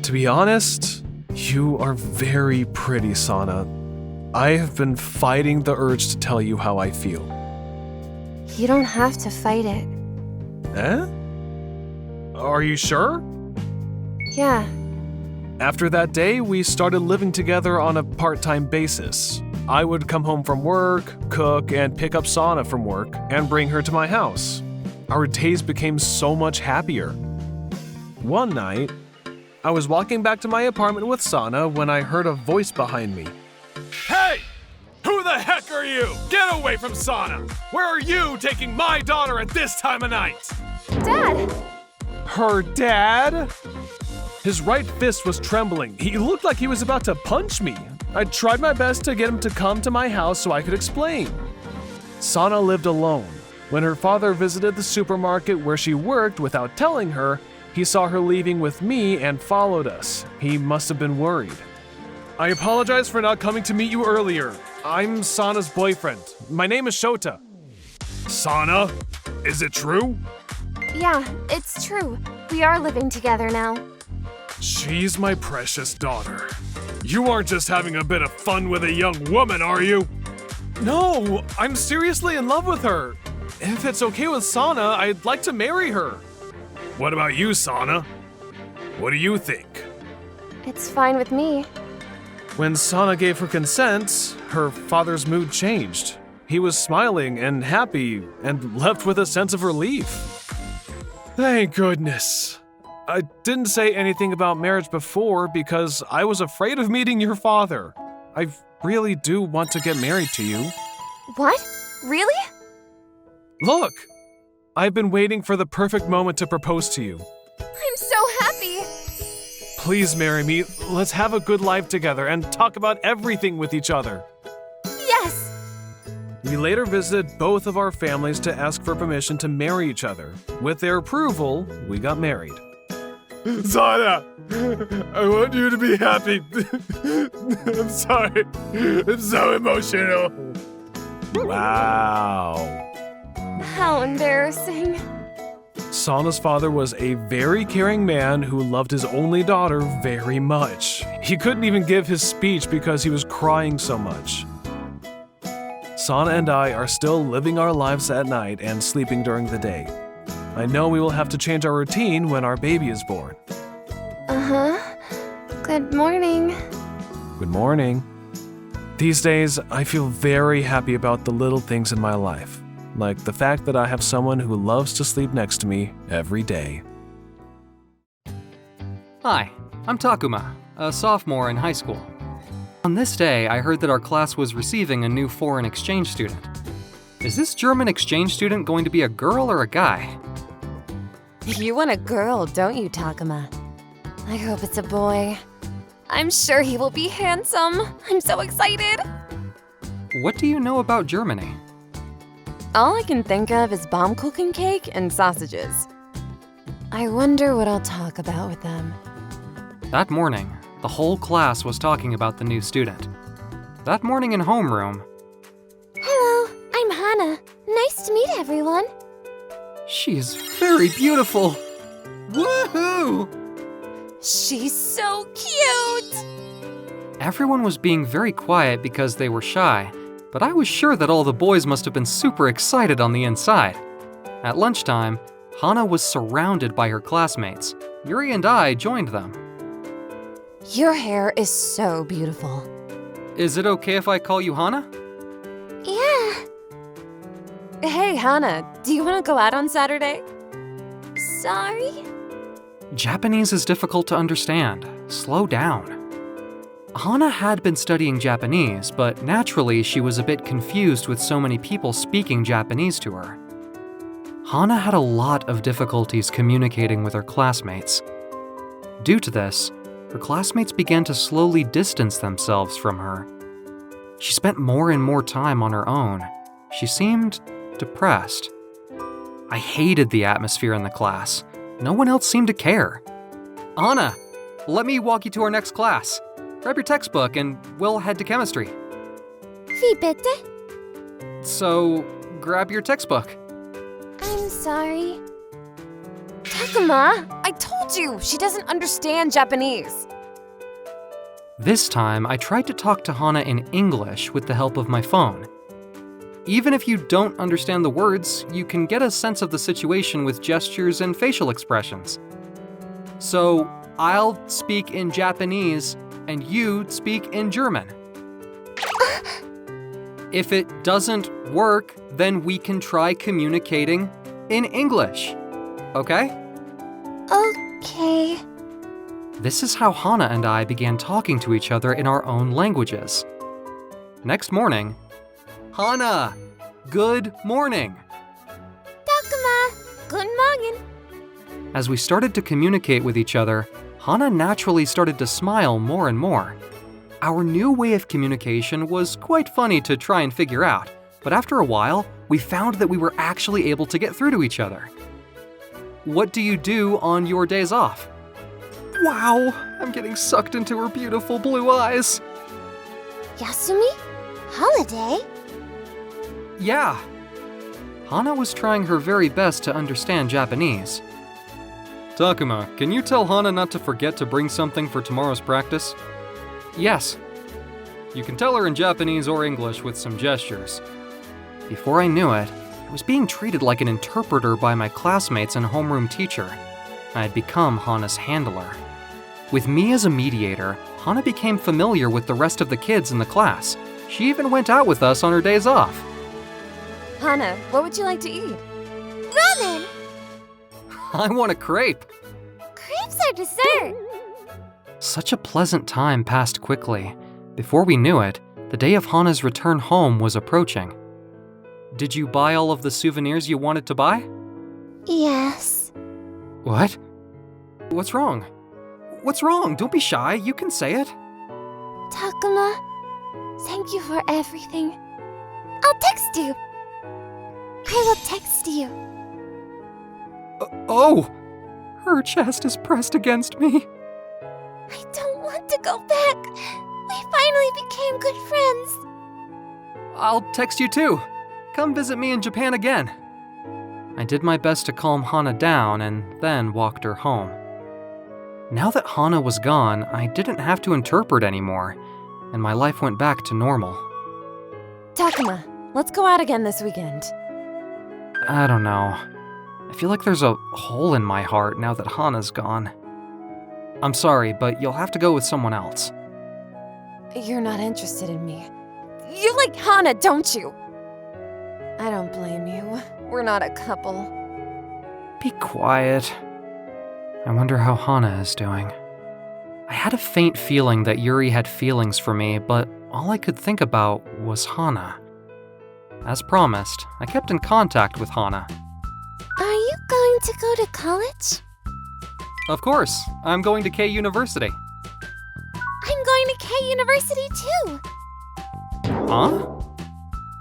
To be honest, you are very pretty, Sana. I have been fighting the urge to tell you how I feel. You don't have to fight it. Eh? Are you sure? Yeah. After that day, we started living together on a part-time basis. I would come home from work, cook, and pick up Sana from work, and bring her to my house. Our days became so much happier. One night, I was walking back to my apartment with Sana when I heard a voice behind me. Hey! Who the heck are you? Get away from Sana! Where are you taking my daughter at this time of night? Dad! Her dad? His right fist was trembling. He looked like he was about to punch me. I tried my best to get him to come to my house so I could explain. Sana lived alone. When her father visited the supermarket where she worked without telling her, he saw her leaving with me and followed us. He must have been worried. I apologize for not coming to meet you earlier. I'm Sana's boyfriend. My name is Shota. Sana? Is it true? Yeah, it's true. We are living together now. She's my precious daughter. You aren't just having a bit of fun with a young woman, are you? No, I'm seriously in love with her. If it's okay with Sana, I'd like to marry her. What about you, Sana? What do you think? It's fine with me. When Sana gave her consent, her father's mood changed. He was smiling and happy and left with a sense of relief. Thank goodness. I didn't say anything about marriage before because I was afraid of meeting your father. I really do want to get married to you. What? Really? Look, I've been waiting for the perfect moment to propose to you. I'm so happy. Please marry me. Let's have a good life together and talk about everything with each other. Yes! We later visited both of our families to ask for permission to marry each other. With their approval, we got married. Sana, I want you to be happy. I'm sorry. I'm so emotional. Wow. How embarrassing. Sana's father was a very caring man who loved his only daughter very much. He couldn't even give his speech because he was crying so much. Sana and I are still living our lives at night and sleeping during the day. I know we will have to change our routine when our baby is born. Uh-huh. Good morning. Good morning. These days, I feel very happy about the little things in my life, like the fact that I have someone who loves to sleep next to me every day. Hi, I'm Takuma, a sophomore in high school. On this day, I heard that our class was receiving a new foreign exchange student. Is this German exchange student going to be a girl or a guy? You want a girl, don't you, Takuma? I hope it's a boy. I'm sure he will be handsome. I'm so excited. What do you know about Germany? All I can think of is Baumkuchen cake and sausages. I wonder what I'll talk about with them. That morning, the whole class was talking about the new student. That morning in homeroom, Hello, I'm Hana. Nice to meet everyone. she is very beautiful. Woohoo! She's so cute. Everyone was being very quiet because they were shy, but I was sure that all the boys must have been super excited on the inside. At lunchtime, Hana was surrounded by her classmates. Yuri and I joined them. Your hair is so beautiful. Is it okay if I call you Hana? Yeah. Hey, Hana, do you want to go out on Saturday? Sorry? Japanese is difficult to understand. Slow down. Hana had been studying Japanese, but naturally she was a bit confused with so many people speaking Japanese to her. Hana had a lot of difficulties communicating with her classmates. Due to this, her classmates began to slowly distance themselves from her. She spent more and more time on her own. She seemed depressed. I hated the atmosphere in the class. No one else seemed to care. Hana, let me walk you to our next class. Grab your textbook and we'll head to chemistry. Wie bitte? So, grab your textbook. I'm sorry. Takuma, I told you, she doesn't understand Japanese. This time, I tried to talk to Hana in English with the help of my phone. Even if you don't understand the words, you can get a sense of the situation with gestures and facial expressions. So, I'll speak in Japanese and you speak in German. If it doesn't work, then we can try communicating in English. Okay? Okay. This is how Hana and I began talking to each other in our own languages. Next morning, Hana, good morning. Takuma, guten Morgen. As we started to communicate with each other, Hana naturally started to smile more and more. Our new way of communication was quite funny to try and figure out, but after a while, we found that we were actually able to get through to each other. What do you do on your days off? Wow, I'm getting sucked into her beautiful blue eyes. Yasumi? Holiday? Yeah. Hana was trying her very best to understand Japanese. Takuma, can you tell Hana not to forget to bring something for tomorrow's practice? Yes. You can tell her in Japanese or English with some gestures. Before I knew it, I was being treated like an interpreter by my classmates and homeroom teacher. I had become Hana's handler. With me as a mediator, Hana became familiar with the rest of the kids in the class. She even went out with us on her days off. Hana, what would you like to eat? Ramen! I want a crepe. Crepes are dessert. Such a pleasant time passed quickly. Before we knew it, the day of Hana's return home was approaching. Did you buy all of the souvenirs you wanted to buy? Yes. What? What's wrong? What's wrong? Don't be shy. You can say it. Takuma, thank you for everything. I'll text you. I will text you. Oh! Her chest is pressed against me. I don't want to go back. We finally became good friends. I'll text you too. Come visit me in Japan again. I did my best to calm Hana down and then walked her home. Now that Hana was gone, I didn't have to interpret anymore, and my life went back to normal. Takuma, let's go out again this weekend. I don't know. I feel like there's a hole in my heart now that Hana's gone. I'm sorry, but you'll have to go with someone else. You're not interested in me. You like Hana, don't you? I don't blame you. We're not a couple. Be quiet. I wonder how Hana is doing. I had a faint feeling that Yuri had feelings for me, but all I could think about was Hana. As promised, I kept in contact with Hana. Are you going to go to college? Of course, I'm going to K University. I'm going to K University too. Huh?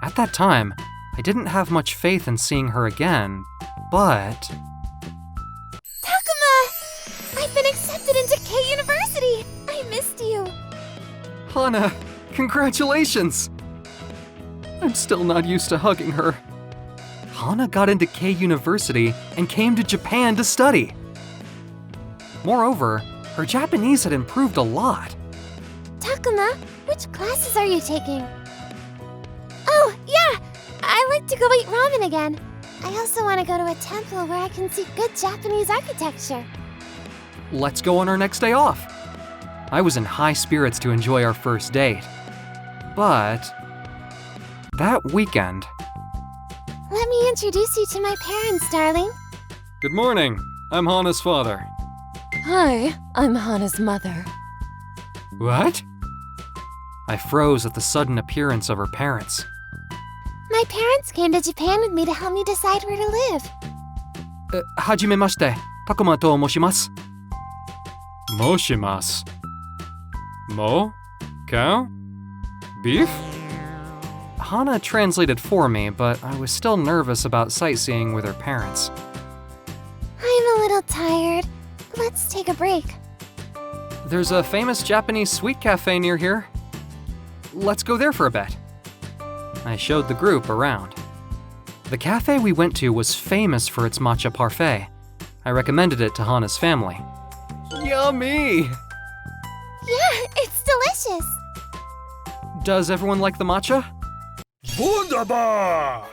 At that time, I didn't have much faith in seeing her again, but... Takuma! I've been accepted into K University! I missed you. Hana, congratulations! I'm still not used to hugging her. Hana got into K University and came to Japan to study. Moreover, her Japanese had improved a lot. Takuma, which classes are you taking? Oh, yeah! I like to go eat ramen again. I also want to go to a temple where I can see good Japanese architecture. Let's go on our next day off. I was in high spirits to enjoy our first date. But that weekend... Let me introduce you to my parents, darling. Good morning. I'm Hana's father. Hi, I'm Hana's mother. What? I froze at the sudden appearance of her parents. My parents came to Japan with me to help me decide where to live. Hajimemashite, Takuma to moshimasu. Moshimasu. Mo? Cow? Beef? Hana translated for me, but I was still nervous about sightseeing with her parents. I'm a little tired. Let's take a break. There's a famous Japanese sweet cafe near here. Let's go there for a bit. I showed the group around. The cafe we went to was famous for its matcha parfait. I recommended it to Hana's family. Yummy! Yeah, it's delicious. Does everyone like the matcha? Wunderbar!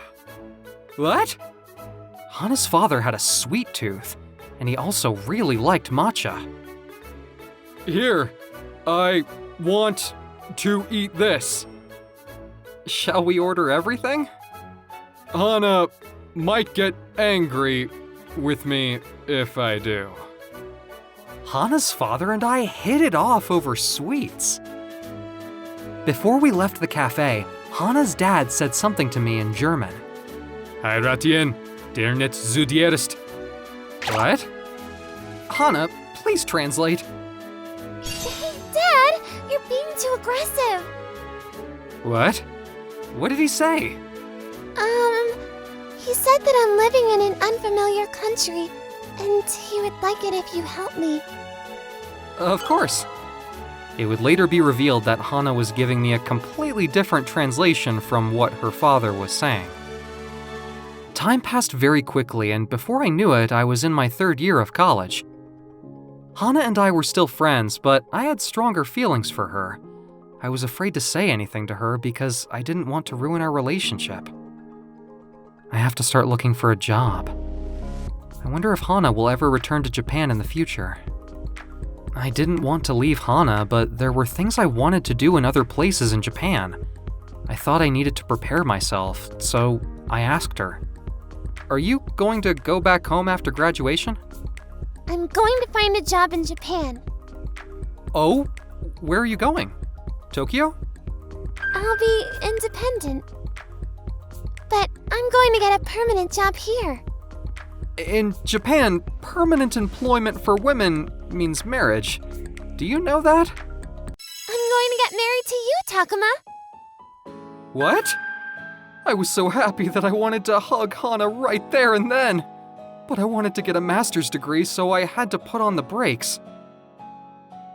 What? Hana's father had a sweet tooth, and he also really liked matcha. Here, I want to eat this. Shall we order everything? Hana might get angry with me if I do. Hana's father and I hit it off over sweets. Before we left the cafe, Hana's dad said something to me in German. Heiraten, der nicht zu dir ist. What? Hana, please translate. Hey, Dad, you're being too aggressive. What? What did he say? He said that I'm living in an unfamiliar country, and he would like it if you help me. Of course. It would later be revealed that Hana was giving me a completely different translation from what her father was saying. Time passed very quickly, and before I knew it, I was in my 3rd year of college. Hana and I were still friends, but I had stronger feelings for her. I was afraid to say anything to her because I didn't want to ruin our relationship. I have to start looking for a job. I wonder if Hana will ever return to Japan in the future. I didn't want to leave Hana, but there were things I wanted to do in other places in Japan. I thought I needed to prepare myself, so I asked her, "Are you going to go back home after graduation?" I'm going to find a job in Japan. Oh? Where are you going? Tokyo? I'll be independent. But I'm going to get a permanent job here. In Japan, permanent employment for women means marriage. Do you know that? I'm going to get married to you, Takuma. What? I was so happy that I wanted to hug Hana right there and then. But I wanted to get a master's degree, so I had to put on the brakes.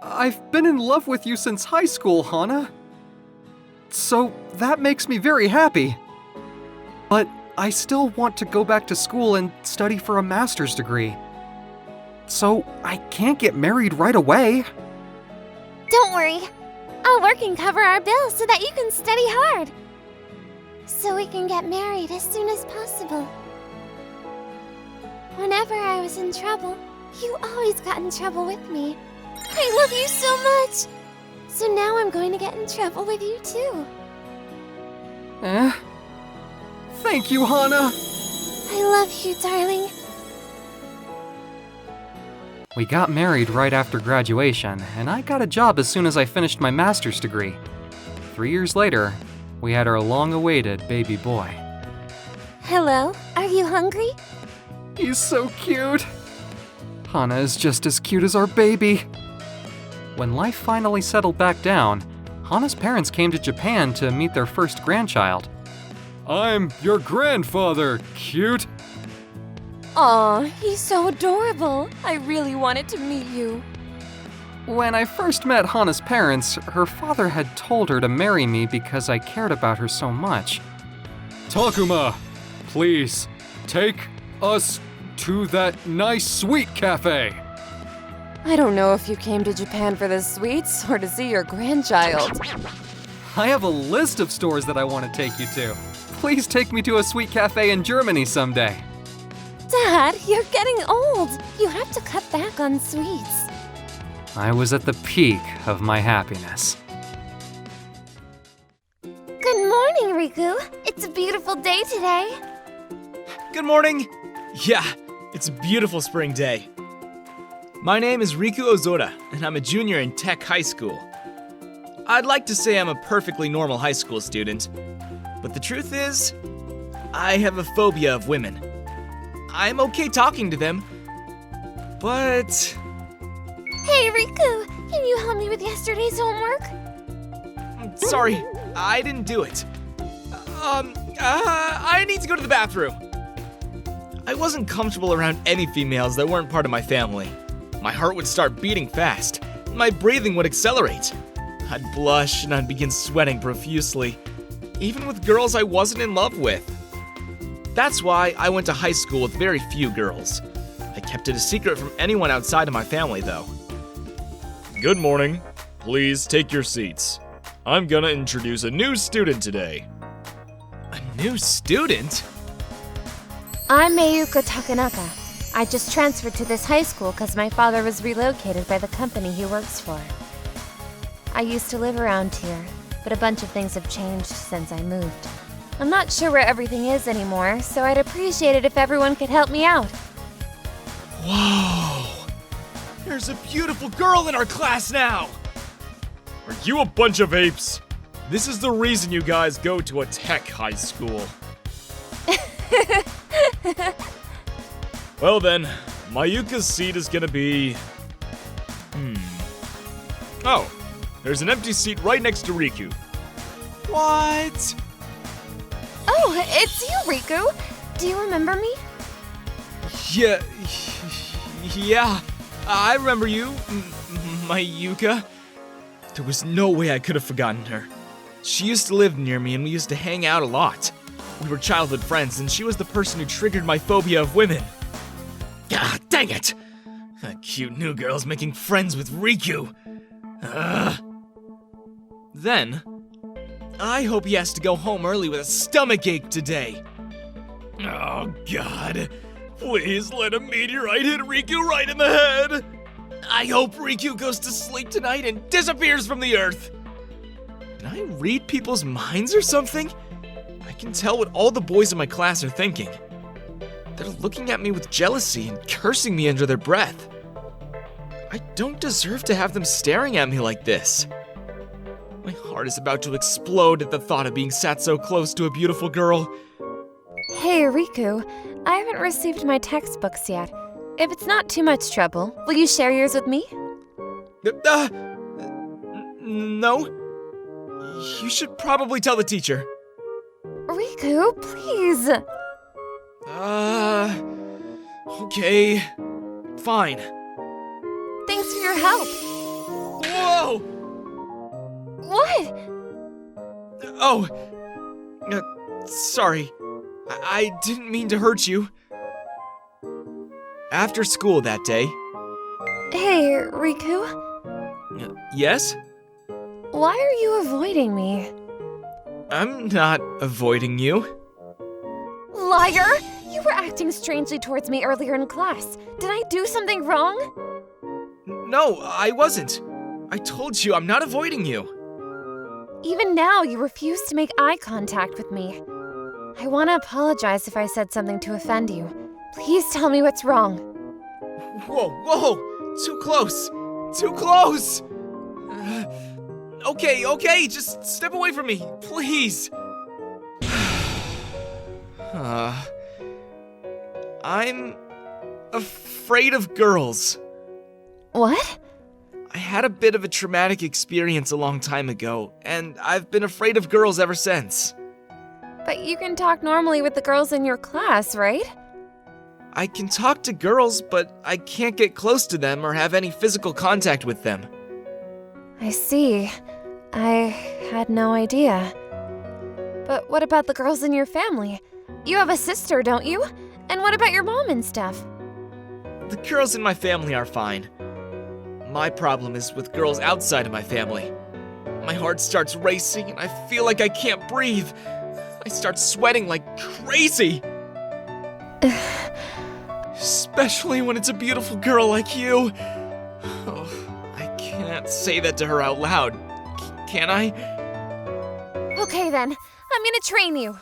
I've been in love with you since high school, Hana. So that makes me very happy. But I still want to go back to school and study for a master's degree. So I can't get married right away. Don't worry. I'll work and cover our bills so that you can study hard. So we can get married as soon as possible. Whenever I was in trouble, you always got in trouble with me. I love you so much. So now I'm going to get in trouble with you too. Thank you, Hana. I love you, darling. We got married right after graduation, and I got a job as soon as I finished my master's degree. 3 years later, we had our long-awaited baby boy. Hello, are you hungry? He's so cute. Hana is just as cute as our baby. When life finally settled back down, Hana's parents came to Japan to meet their first grandchild. I'm your grandfather, cute. Aw, he's so adorable. I really wanted to meet you. When I first met Hana's parents, her father had told her to marry me because I cared about her so much. Takuma, please, take us to that nice sweet cafe. I don't know if you came to Japan for the sweets or to see your grandchild. I have a list of stores that I want to take you to. Please take me to a sweet cafe in Germany someday. Dad, you're getting old. You have to cut back on sweets. I was at the peak of my happiness. Good morning, Riku. It's a beautiful day today. Good morning. Yeah, it's a beautiful spring day. My name is Riku Ozora, and I'm a junior in Tech High School. I'd like to say I'm a perfectly normal high school student, but the truth is, I have a phobia of women. I'm okay talking to them, but... Hey, Riku, can you help me with yesterday's homework? Sorry, I didn't do it. I need to go to the bathroom. I wasn't comfortable around any females that weren't part of my family. My heart would start beating fast. My breathing would accelerate. I'd blush and I'd begin sweating profusely, even with girls I wasn't in love with. That's why I went to high school with very few girls. I kept it a secret from anyone outside of my family, though. Good morning. Please take your seats. I'm gonna introduce a new student today. A new student? I'm Mayuka Takanaka. I just transferred to this high school because my father was relocated by the company he works for. I used to live around here, but a bunch of things have changed since I moved. I'm not sure where everything is anymore, so I'd appreciate it if everyone could help me out. Whoa! There's a beautiful girl in our class now! Are you a bunch of apes? This is the reason you guys go to a tech high school. Well then, Mayuka's seat is gonna be... Oh, there's an empty seat right next to Riku. What? Oh, it's you, Riku. Do you remember me? Yeah, I remember you, Mayuka. There was no way I could have forgotten her. She used to live near me and we used to hang out a lot. We were childhood friends and she was the person who triggered my phobia of women. Ah, dang it! That cute new girl's making friends with Riku. Then, I hope he has to go home early with a stomachache today. Oh god, please let a meteorite hit Riku right in the head. I hope Riku goes to sleep tonight and disappears from the earth. Can I read people's minds or something? I can tell what all the boys in my class are thinking. They're looking at me with jealousy and cursing me under their breath. I don't deserve to have them staring at me like this. My heart is about to explode at the thought of being sat so close to a beautiful girl. Hey, Riku. I haven't received my textbooks yet. If it's not too much trouble, will you share yours with me? No. You should probably tell the teacher. Riku, please. Okay. Fine. Thanks for your help. Whoa! What? Oh. Sorry. I didn't mean to hurt you. After school that day. Hey, Riku. Yes? Why are you avoiding me? I'm not avoiding you. Liar! You were acting strangely towards me earlier in class. Did I do something wrong? No, I wasn't. I told you I'm not avoiding you. Even now, you refuse to make eye contact with me. I want to apologize if I said something to offend you. Please tell me what's wrong. Whoa! Too close! Too close! Okay, just step away from me, please. I'm afraid of girls. What? I had a bit of a traumatic experience a long time ago, and I've been afraid of girls ever since. But you can talk normally with the girls in your class, right? I can talk to girls, but I can't get close to them or have any physical contact with them. I see. I had no idea. But what about the girls in your family? You have a sister, don't you? And what about your mom and stuff? The girls in my family are fine. My problem is with girls outside of my family. My heart starts racing and I feel like I can't breathe. I start sweating like crazy. Especially when it's a beautiful girl like you. Oh, I can't say that to her out loud. Can I? Okay then, I'm gonna train you.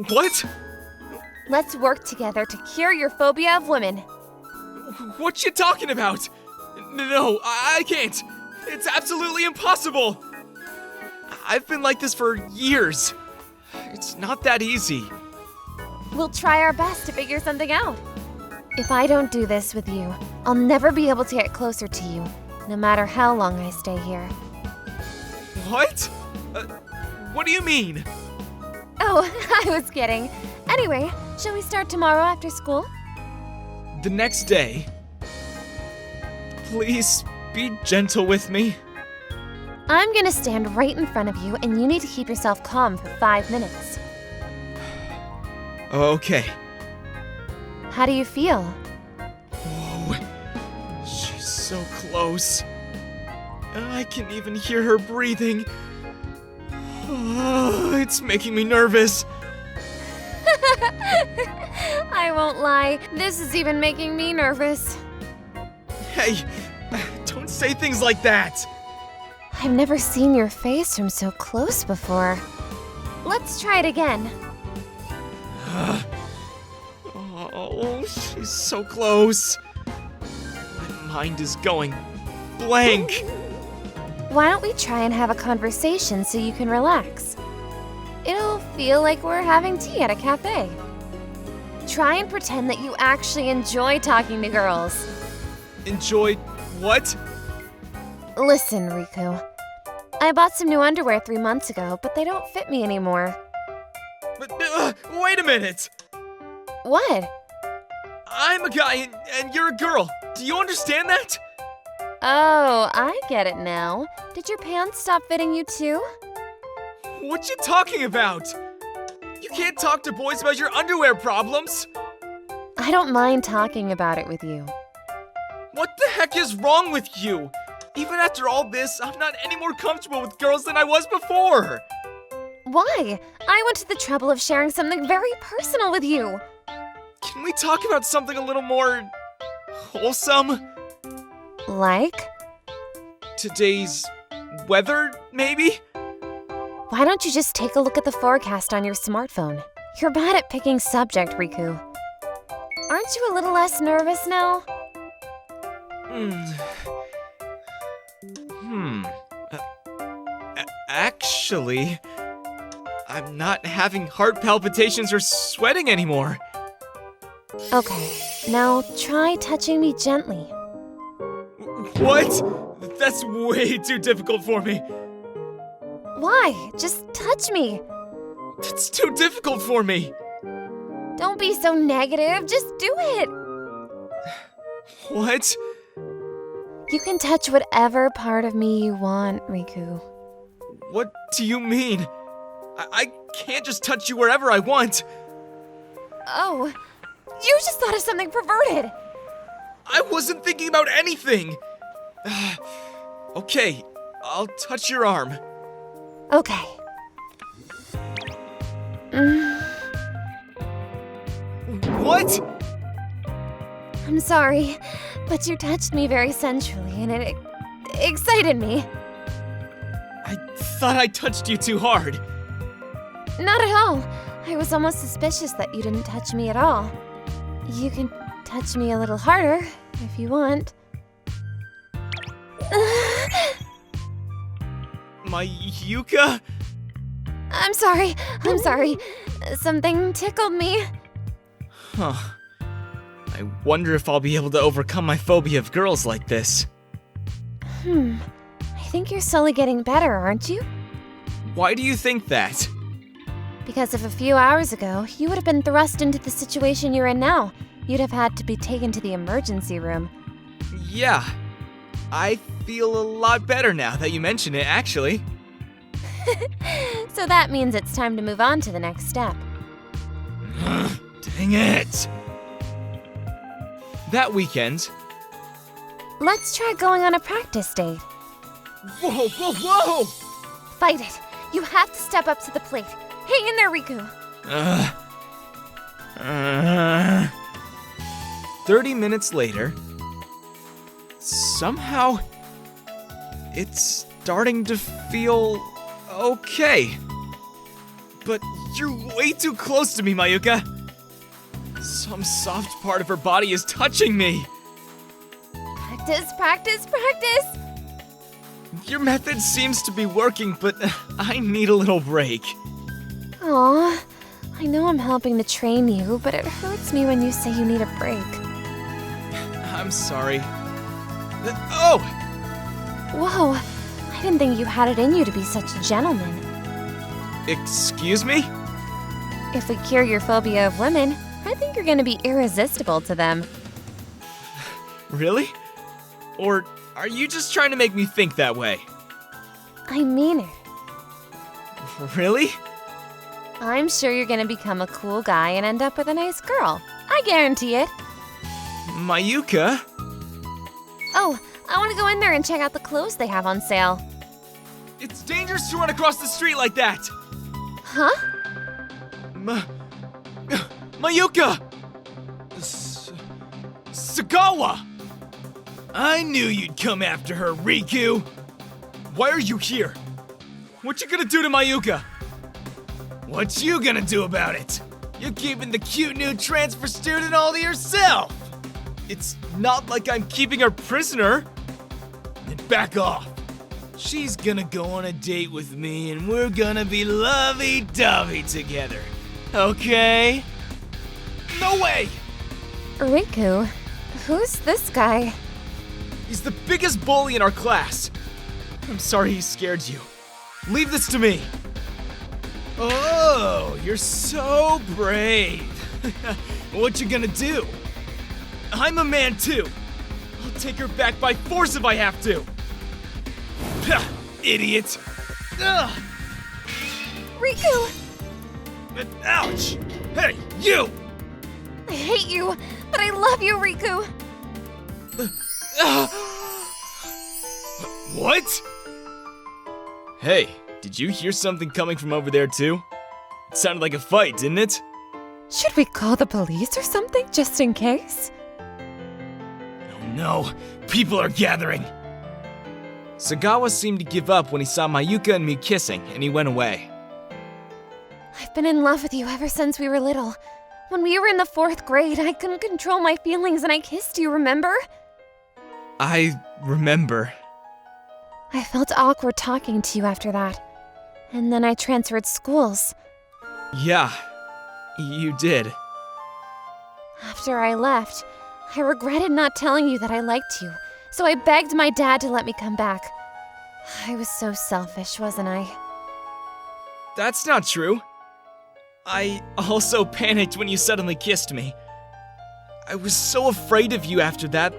What? Let's work together to cure your phobia of women. What you talking about? No, I can't. It's absolutely impossible. I've been like this for years. It's not that easy. We'll try our best to figure something out. If I don't do this with you, I'll never be able to get closer to you, no matter how long I stay here. What? What do you mean? Oh, I was kidding. Anyway, shall we start tomorrow after school? The next day. Please be gentle with me. I'm gonna stand right in front of you, and you need to keep yourself calm for 5 minutes. Okay. How do you feel? Whoa. She's so close. I can even hear her breathing. Oh, it's making me nervous. I won't lie, this is even making me nervous. Hey, don't say things like that. I've never seen your face from so close before. Let's try it again. Oh, she's so close. My mind is going blank. Why don't we try and have a conversation so you can relax? It'll feel like we're having tea at a cafe. Try and pretend that you actually enjoy talking to girls. Enjoy what? Listen, Riku. I bought some new underwear 3 months ago, but they don't fit me anymore. But, wait a minute. What? I'm a guy and you're a girl. Do you understand that? Oh, I get it now. Did your pants stop fitting you too? What you talking about? You can't talk to boys about your underwear problems. I don't mind talking about it with you. What the heck is wrong with you? Even after all this, I'm not any more comfortable with girls than I was before. Why? I went to the trouble of sharing something very personal with you. Can we talk about something a little more wholesome? Like? Today's weather, maybe? Why don't you just take a look at the forecast on your smartphone? You're bad at picking subject, Riku. Aren't you a little less nervous now? Actually, I'm not having heart palpitations or sweating anymore. Okay, Now try touching me gently. What? That's way too difficult for me. Why? Just touch me. That's too difficult for me. Don't be so negative, just do it. What? You can touch whatever part of me you want, Riku. What do you mean? I can't just touch you wherever I want. Oh, you just thought of something perverted. I wasn't thinking about anything. Okay, I'll touch your arm. Okay. What? I'm sorry, but you touched me very sensually and it excited me. I thought I touched you too hard. Not at all. I was almost suspicious that you didn't touch me at all. You can touch me a little harder if you want. Mayuka? I'm sorry. Something tickled me. Huh. I wonder if I'll be able to overcome my phobia of girls like this. I think you're slowly getting better, aren't you? Why do you think that? Because if a few hours ago, you would have been thrust into the situation you're in now. You'd have had to be taken to the emergency room. Yeah. I feel a lot better now that you mention it, actually. So that means it's time to move on to the next step. Dang it! That weekend... Let's try going on a practice date. Whoa, whoa, whoa! Fight it. You have to step up to the plate. Hang in there, Riku. 30 minutes later... Somehow... It's starting to feel... okay. But you're way too close to me, Mayuka. Some soft part of her body is touching me. Practice, practice, practice. Your method seems to be working, but I need a little break. Aw, I know I'm helping to train you, but it hurts me when you say you need a break. I'm sorry. Oh! Whoa, I didn't think you had it in you to be such a gentleman. Excuse me? If we cure your phobia of women, I think you're gonna be irresistible to them. Really? Or are you just trying to make me think that way? I mean it. Really? I'm sure you're gonna become a cool guy and end up with a nice girl. I guarantee it. Mayuka? Oh, I wanna go in there and check out the clothes they have on sale. It's dangerous to run across the street like that! Huh? Mayuka! Sagawa! I knew you'd come after her, Riku! Why are you here? What you gonna do to Mayuka? What you gonna do about it? You're keeping the cute new transfer student all to yourself! It's not like I'm keeping her prisoner! Then back off! She's gonna go on a date with me and we're gonna be lovey-dovey together. Okay? No way! Riku, who's this guy? He's the biggest bully in our class. I'm sorry he scared you. Leave this to me. Oh, you're so brave. What you gonna do? I'm a man too. I'll take her back by force if I have to. Idiot. Ugh. Riku! Ouch! Hey, you! I hate you, but I love you, Riku! What? Hey, did you hear something coming from over there too? It sounded like a fight, didn't it? Should we call the police or something, just in case? Oh no, people are gathering. Sagawa seemed to give up when he saw Mayuka and me kissing, and he went away. I've been in love with you ever since we were little. When we were in the 4th grade, I couldn't control my feelings and I kissed you, remember? I remember. I felt awkward talking to you after that. And then I transferred schools. Yeah, you did. After I left, I regretted not telling you that I liked you, so I begged my dad to let me come back. I was so selfish, wasn't I? That's not true. I also panicked when you suddenly kissed me. I was so afraid of you after that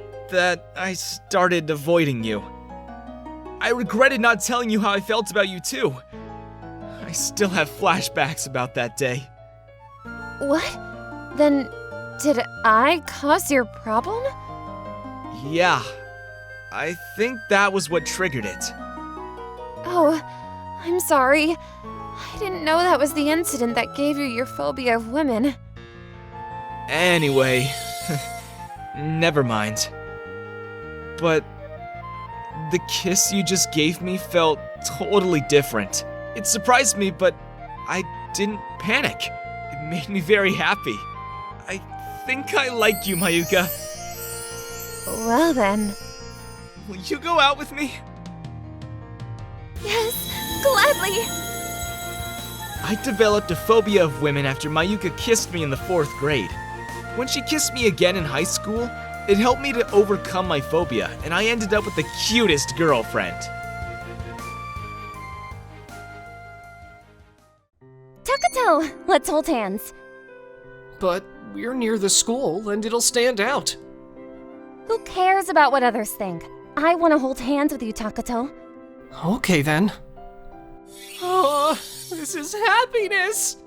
I started avoiding you. I regretted not telling you how I felt about you too. I still have flashbacks about that day. What? Then, did I cause your problem? Yeah, I think that was what triggered it. Oh, I'm sorry. I didn't know that was the incident that gave you your phobia of women. Anyway, never mind. But the kiss you just gave me felt totally different. It surprised me, but I didn't panic. It made me very happy. I think I like you, Mayuka. Well then. Will you go out with me? Yes, gladly. I developed a phobia of women after Mayuka kissed me in the 4th grade. When she kissed me again in high school, it helped me to overcome my phobia, and I ended up with the cutest girlfriend. Takato, let's hold hands. But we're near the school and it'll stand out. Who cares about what others think? I want to hold hands with you, Takato. Okay then. Oh, this is happiness!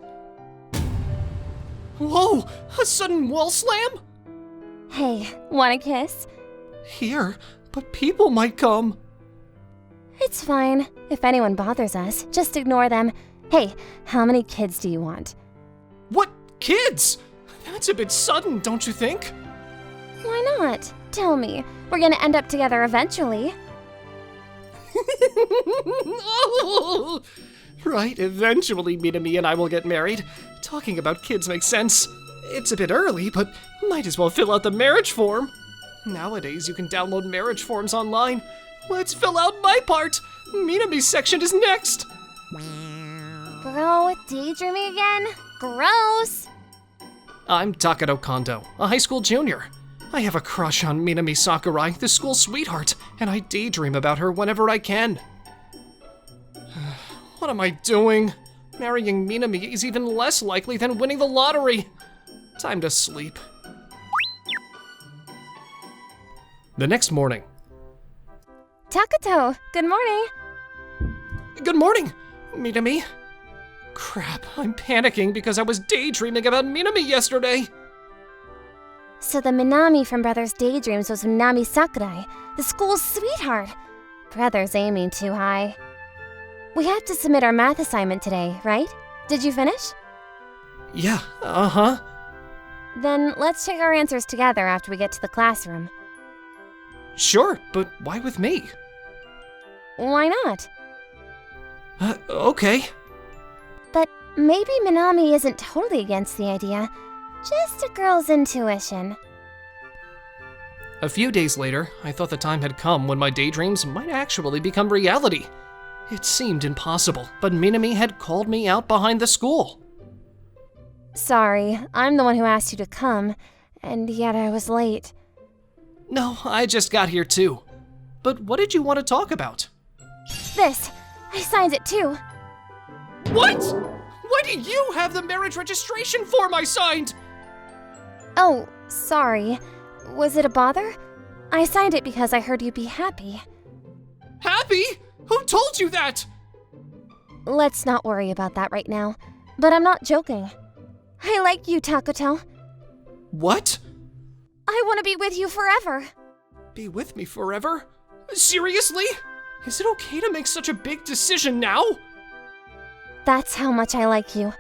Whoa, a sudden wall slam? Hey, want a kiss? Here, but people might come. It's fine. If anyone bothers us, just ignore them. Hey, how many kids do you want? What kids? That's a bit sudden, don't you think? Why not? Tell me. We're gonna end up together eventually. Oh, right, eventually Minami and I will get married. Talking about kids makes sense. It's a bit early, but might as well fill out the marriage form. Nowadays, you can download marriage forms online. Let's fill out my part. Minami's section is next. Bro, daydreaming again? Gross! I'm Takato Kondo, a high school junior. I have a crush on Minami Sakurai, the school sweetheart, and I daydream about her whenever I can. What am I doing? Marrying Minami is even less likely than winning the lottery. Time to sleep. The next morning. Takato, good morning. Good morning, Minami. Crap, I'm panicking because I was daydreaming about Minami yesterday. So the Minami from Brothers Daydreams was Minami Sakurai, the school's sweetheart. Brothers aiming too high. We have to submit our math assignment today, right? Did you finish? Yeah, uh-huh. Then let's check our answers together after we get to the classroom. Sure, but why with me? Why not? Okay. But maybe Minami isn't totally against the idea. Just a girl's intuition. A few days later, I thought the time had come when my daydreams might actually become reality. It seemed impossible, but Minami had called me out behind the school. Sorry, I'm the one who asked you to come, and yet I was late. No, I just got here too. But what did you want to talk about? This! I signed it too. What? Why do you have the marriage registration form I signed? Oh, sorry. Was it a bother? I signed it because I heard you'd be happy. Happy? Who told you that? Let's not worry about that right now. But I'm not joking. I like you, Takoto. What? I want to be with you forever. Be with me forever? Seriously? Is it okay to make such a big decision now? That's how much I like you.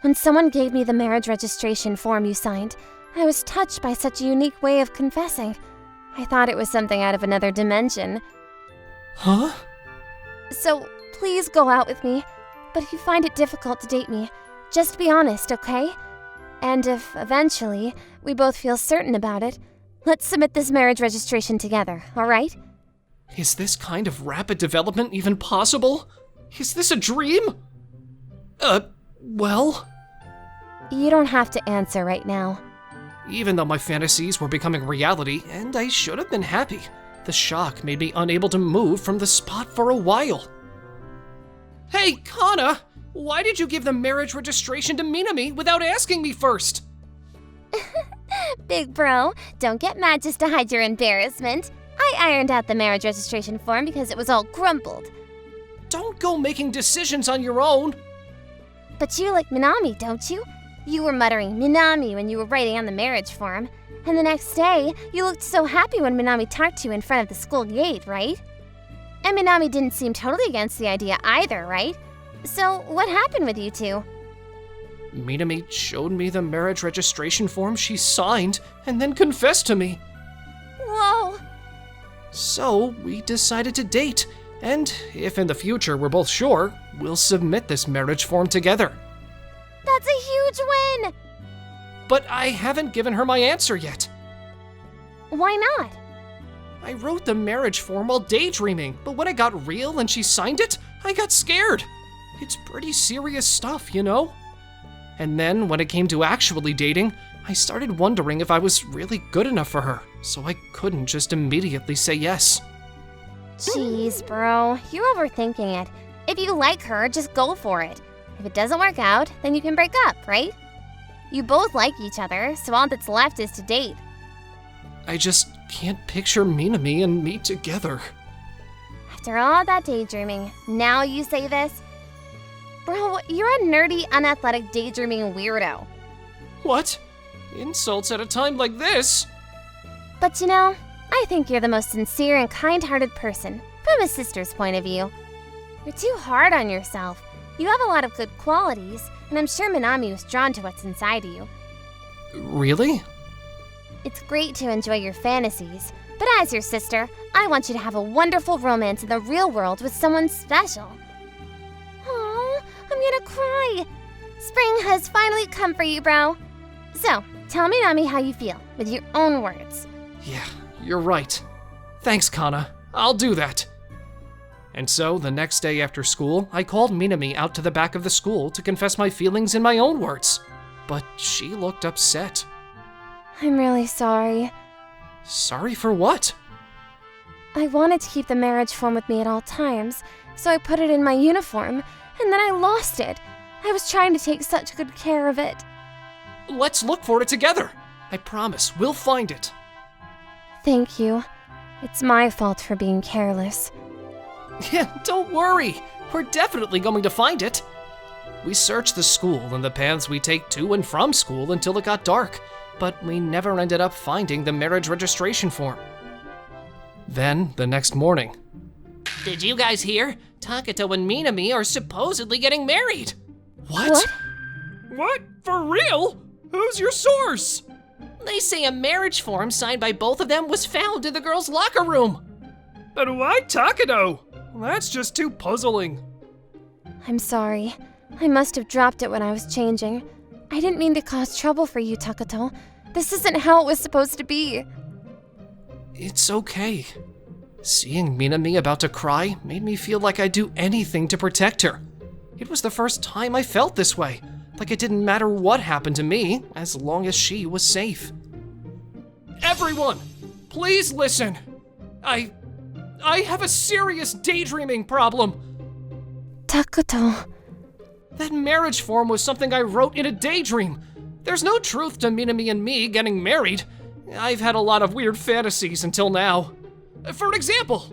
When someone gave me the marriage registration form you signed, I was touched by such a unique way of confessing. I thought it was something out of another dimension. Huh? So, please go out with me. But if you find it difficult to date me, just be honest, okay? And if, eventually, we both feel certain about it, let's submit this marriage registration together, alright? Is this kind of rapid development even possible? Is this a dream? Well? You don't have to answer right now. Even though my fantasies were becoming reality, and I should have been happy, the shock made me unable to move from the spot for a while. Hey, Kana! Why did you give the marriage registration to Minami without asking me first? Big bro, don't get mad just to hide your embarrassment. I ironed out the marriage registration form because it was all crumpled. Don't go making decisions on your own. But you like Minami, don't you? You were muttering Minami when you were writing on the marriage form. And the next day, you looked so happy when Minami talked to you in front of the school gate, right? And Minami didn't seem totally against the idea either, right? So what happened with you two? Minami showed me the marriage registration form she signed and then confessed to me. Whoa! So we decided to date, and if in the future we're both sure, we'll submit this marriage form together. That's a huge win! But I haven't given her my answer yet. Why not? I wrote the marriage form while daydreaming, but when it got real and she signed it, I got scared. It's pretty serious stuff, you know? And then when it came to actually dating, I started wondering if I was really good enough for her, so I couldn't just immediately say yes. Jeez, bro, you're overthinking it. If you like her, just go for it. If it doesn't work out, then you can break up, right? You both like each other, so all that's left is to date. I just can't picture Minami and me together. After all that daydreaming, now you say this? Bro, you're a nerdy, unathletic, daydreaming weirdo. What? Insults at a time like this? But you know, I think you're the most sincere and kind-hearted person, from a sister's point of view. You're too hard on yourself. You have a lot of good qualities, and I'm sure Minami was drawn to what's inside of you. Really? It's great to enjoy your fantasies, but as your sister, I want you to have a wonderful romance in the real world with someone special. Aww, I'm gonna cry. Spring has finally come for you, bro. So, tell Minami how you feel, with your own words. Yeah, you're right. Thanks, Kana. I'll do that. And so, the next day after school, I called Minami out to the back of the school to confess my feelings in my own words. But she looked upset. I'm really sorry. Sorry for what? I wanted to keep the marriage form with me at all times, so I put it in my uniform, and then I lost it. I was trying to take such good care of it. Let's look for it together. I promise, we'll find it. Thank you. It's my fault for being careless. Yeah, don't worry. We're definitely going to find it. We searched the school and the paths we take to and from school until it got dark, but we never ended up finding the marriage registration form. Then, the next morning. Did you guys hear? Taketo and Minami are supposedly getting married. What? What? For real? Who's your source? They say a marriage form signed by both of them was found in the girls' locker room. But why Taketo? That's just too puzzling. I'm sorry. I must have dropped it when I was changing. I didn't mean to cause trouble for you, Taketo. This isn't how it was supposed to be. It's okay. Seeing Minami about to cry made me feel like I'd do anything to protect her. It was the first time I felt this way, like it didn't matter what happened to me, as long as she was safe. Everyone, please listen. I have a serious daydreaming problem. Taketo. That marriage form was something I wrote in a daydream. There's no truth to Minami and me getting married. I've had a lot of weird fantasies until now. For example,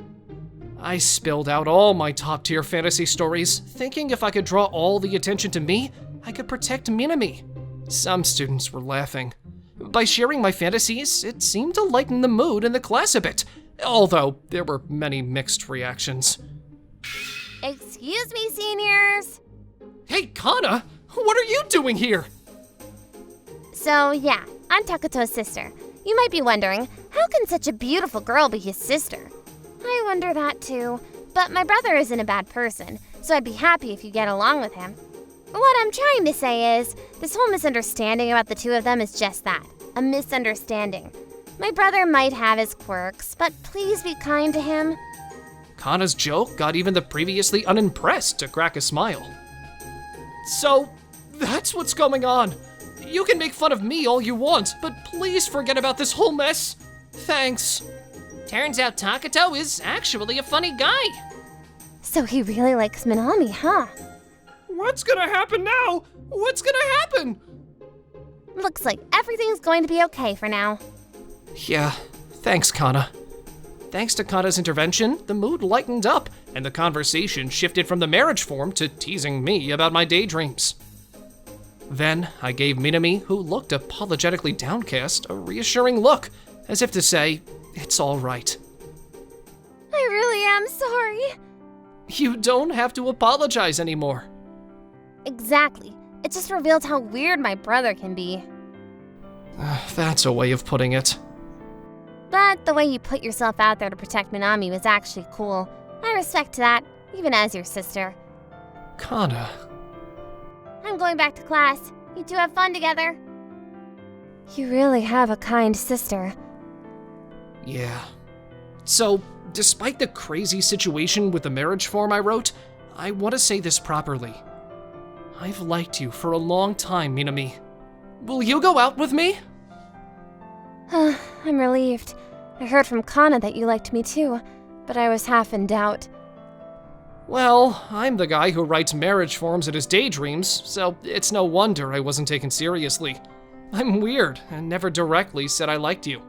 I spilled out all my top-tier fantasy stories, thinking if I could draw all the attention to me, I could protect Minami. Some students were laughing. By sharing my fantasies, it seemed to lighten the mood in the class a bit, although there were many mixed reactions. Excuse me, seniors. Hey, Kana! What are you doing here? So, yeah, I'm Taketo's sister. You might be wondering, how can such a beautiful girl be his sister? I wonder that too, but my brother isn't a bad person, so I'd be happy if you get along with him. What I'm trying to say is, this whole misunderstanding about the two of them is just that, a misunderstanding. My brother might have his quirks, but please be kind to him. Kana's joke got even the previously unimpressed to crack a smile. So, that's what's going on. you can make fun of me all you want, but please forget about this whole mess. Thanks. Turns out Takuto is actually a funny guy. So he really likes Minami, huh? What's gonna happen now? What's gonna happen? Looks like everything's going to be okay for now. Yeah, thanks, Kana. Thanks to Kana's intervention, the mood lightened up, and the conversation shifted from the marriage form to teasing me about my daydreams. Then I gave Minami, who looked apologetically downcast, a reassuring look, as if to say, it's all right. I really am sorry. You don't have to apologize anymore. Exactly. It just revealed how weird my brother can be. That's a way of putting it. But the way you put yourself out there to protect Minami was actually cool. I respect that, even as your sister. Kana. I'm going back to class. You two have fun together. You really have a kind sister. Yeah. So, despite the crazy situation with the marriage form I wrote, I want to say this properly. I've liked you for a long time, Minami. Will you go out with me? I'm relieved. I heard from Kana that you liked me too, but I was half in doubt. Well, I'm the guy who writes marriage forms in his daydreams, so it's no wonder I wasn't taken seriously. I'm weird and never directly said I liked you.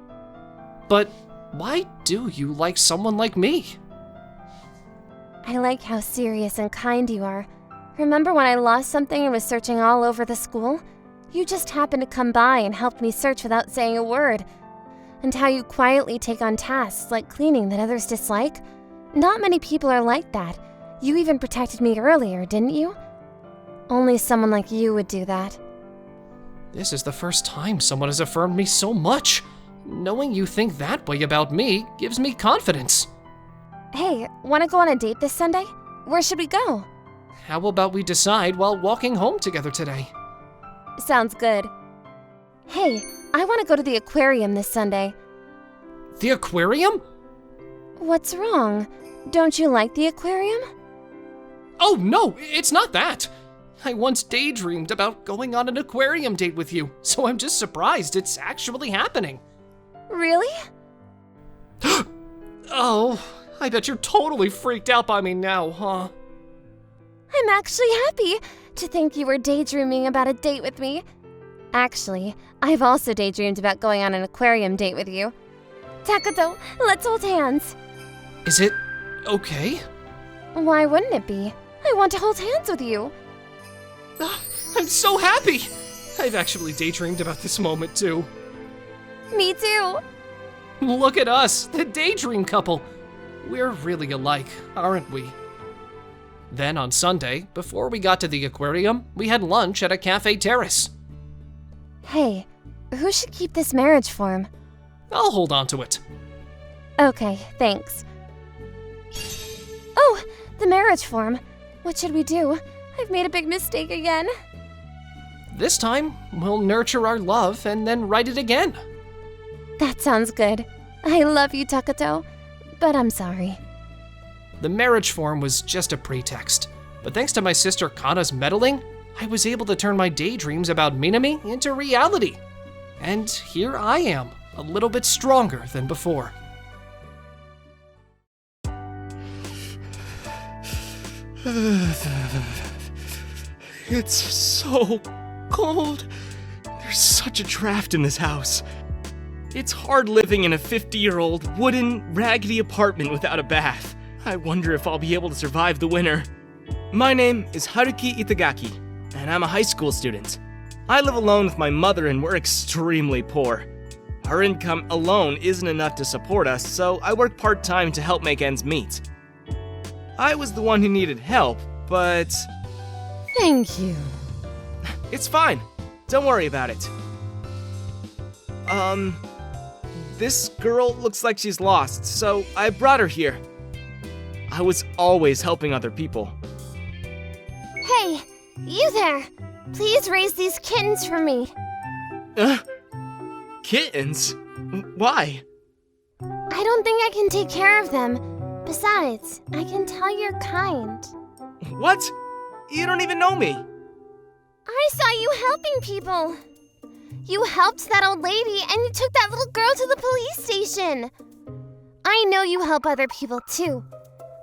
But why do you like someone like me? I like how serious and kind you are. Remember when I lost something and was searching all over the school? You just happened to come by and helped me search without saying a word. And how you quietly take on tasks like cleaning that others dislike? Not many people are like that. You even protected me earlier, didn't you? Only someone like you would do that. This is the first time someone has affirmed me so much. Knowing you think that way about me gives me confidence. Hey, wanna go on a date this Sunday? Where should we go? How about we decide while walking home together today? Sounds good. Hey, I wanna go to the aquarium this Sunday. The aquarium? What's wrong? Don't you like the aquarium? Oh no, it's not that. I once daydreamed about going on an aquarium date with you, so I'm just surprised it's actually happening. Really? Oh, I bet you're totally freaked out by me now, huh? I'm actually happy to think you were daydreaming about a date with me. Actually, I've also daydreamed about going on an aquarium date with you. Takuto, let's hold hands. Is it okay? Why wouldn't it be? I want to hold hands with you. I'm so happy! I've actually daydreamed about this moment too. Me too. Look at us, the daydream couple. We're really alike, aren't we? Then on Sunday, before we got to the aquarium, we had lunch at a cafe terrace. Hey, who should keep this marriage form? I'll hold on to it. Okay, thanks. Oh, the marriage form. What should we do? I've made a big mistake again. This time, we'll nurture our love and then write it again. That sounds good. I love you, Takuto, but I'm sorry. The marriage form was just a pretext, but thanks to my sister Kana's meddling, I was able to turn my daydreams about Minami into reality. And here I am, a little bit stronger than before. It's so cold. There's such a draft in this house. It's hard living in a 50-year-old wooden, raggedy apartment without a bath. I wonder if I'll be able to survive the winter. My name is Haruki Itagaki, and I'm a high school student. I live alone with my mother and we're extremely poor. Her income alone isn't enough to support us, so I work part-time to help make ends meet. I was the one who needed help, but Thank you. it's fine. Don't worry about it. This girl looks like she's lost, so I brought her here. I was always helping other people. Hey, you there. Please raise these kittens for me. Kittens? Why? I don't think I can take care of them. Besides, I can tell you're kind. What? You don't even know me. I saw you helping people. You helped that old lady and you took that little girl to the police station. I know you help other people too.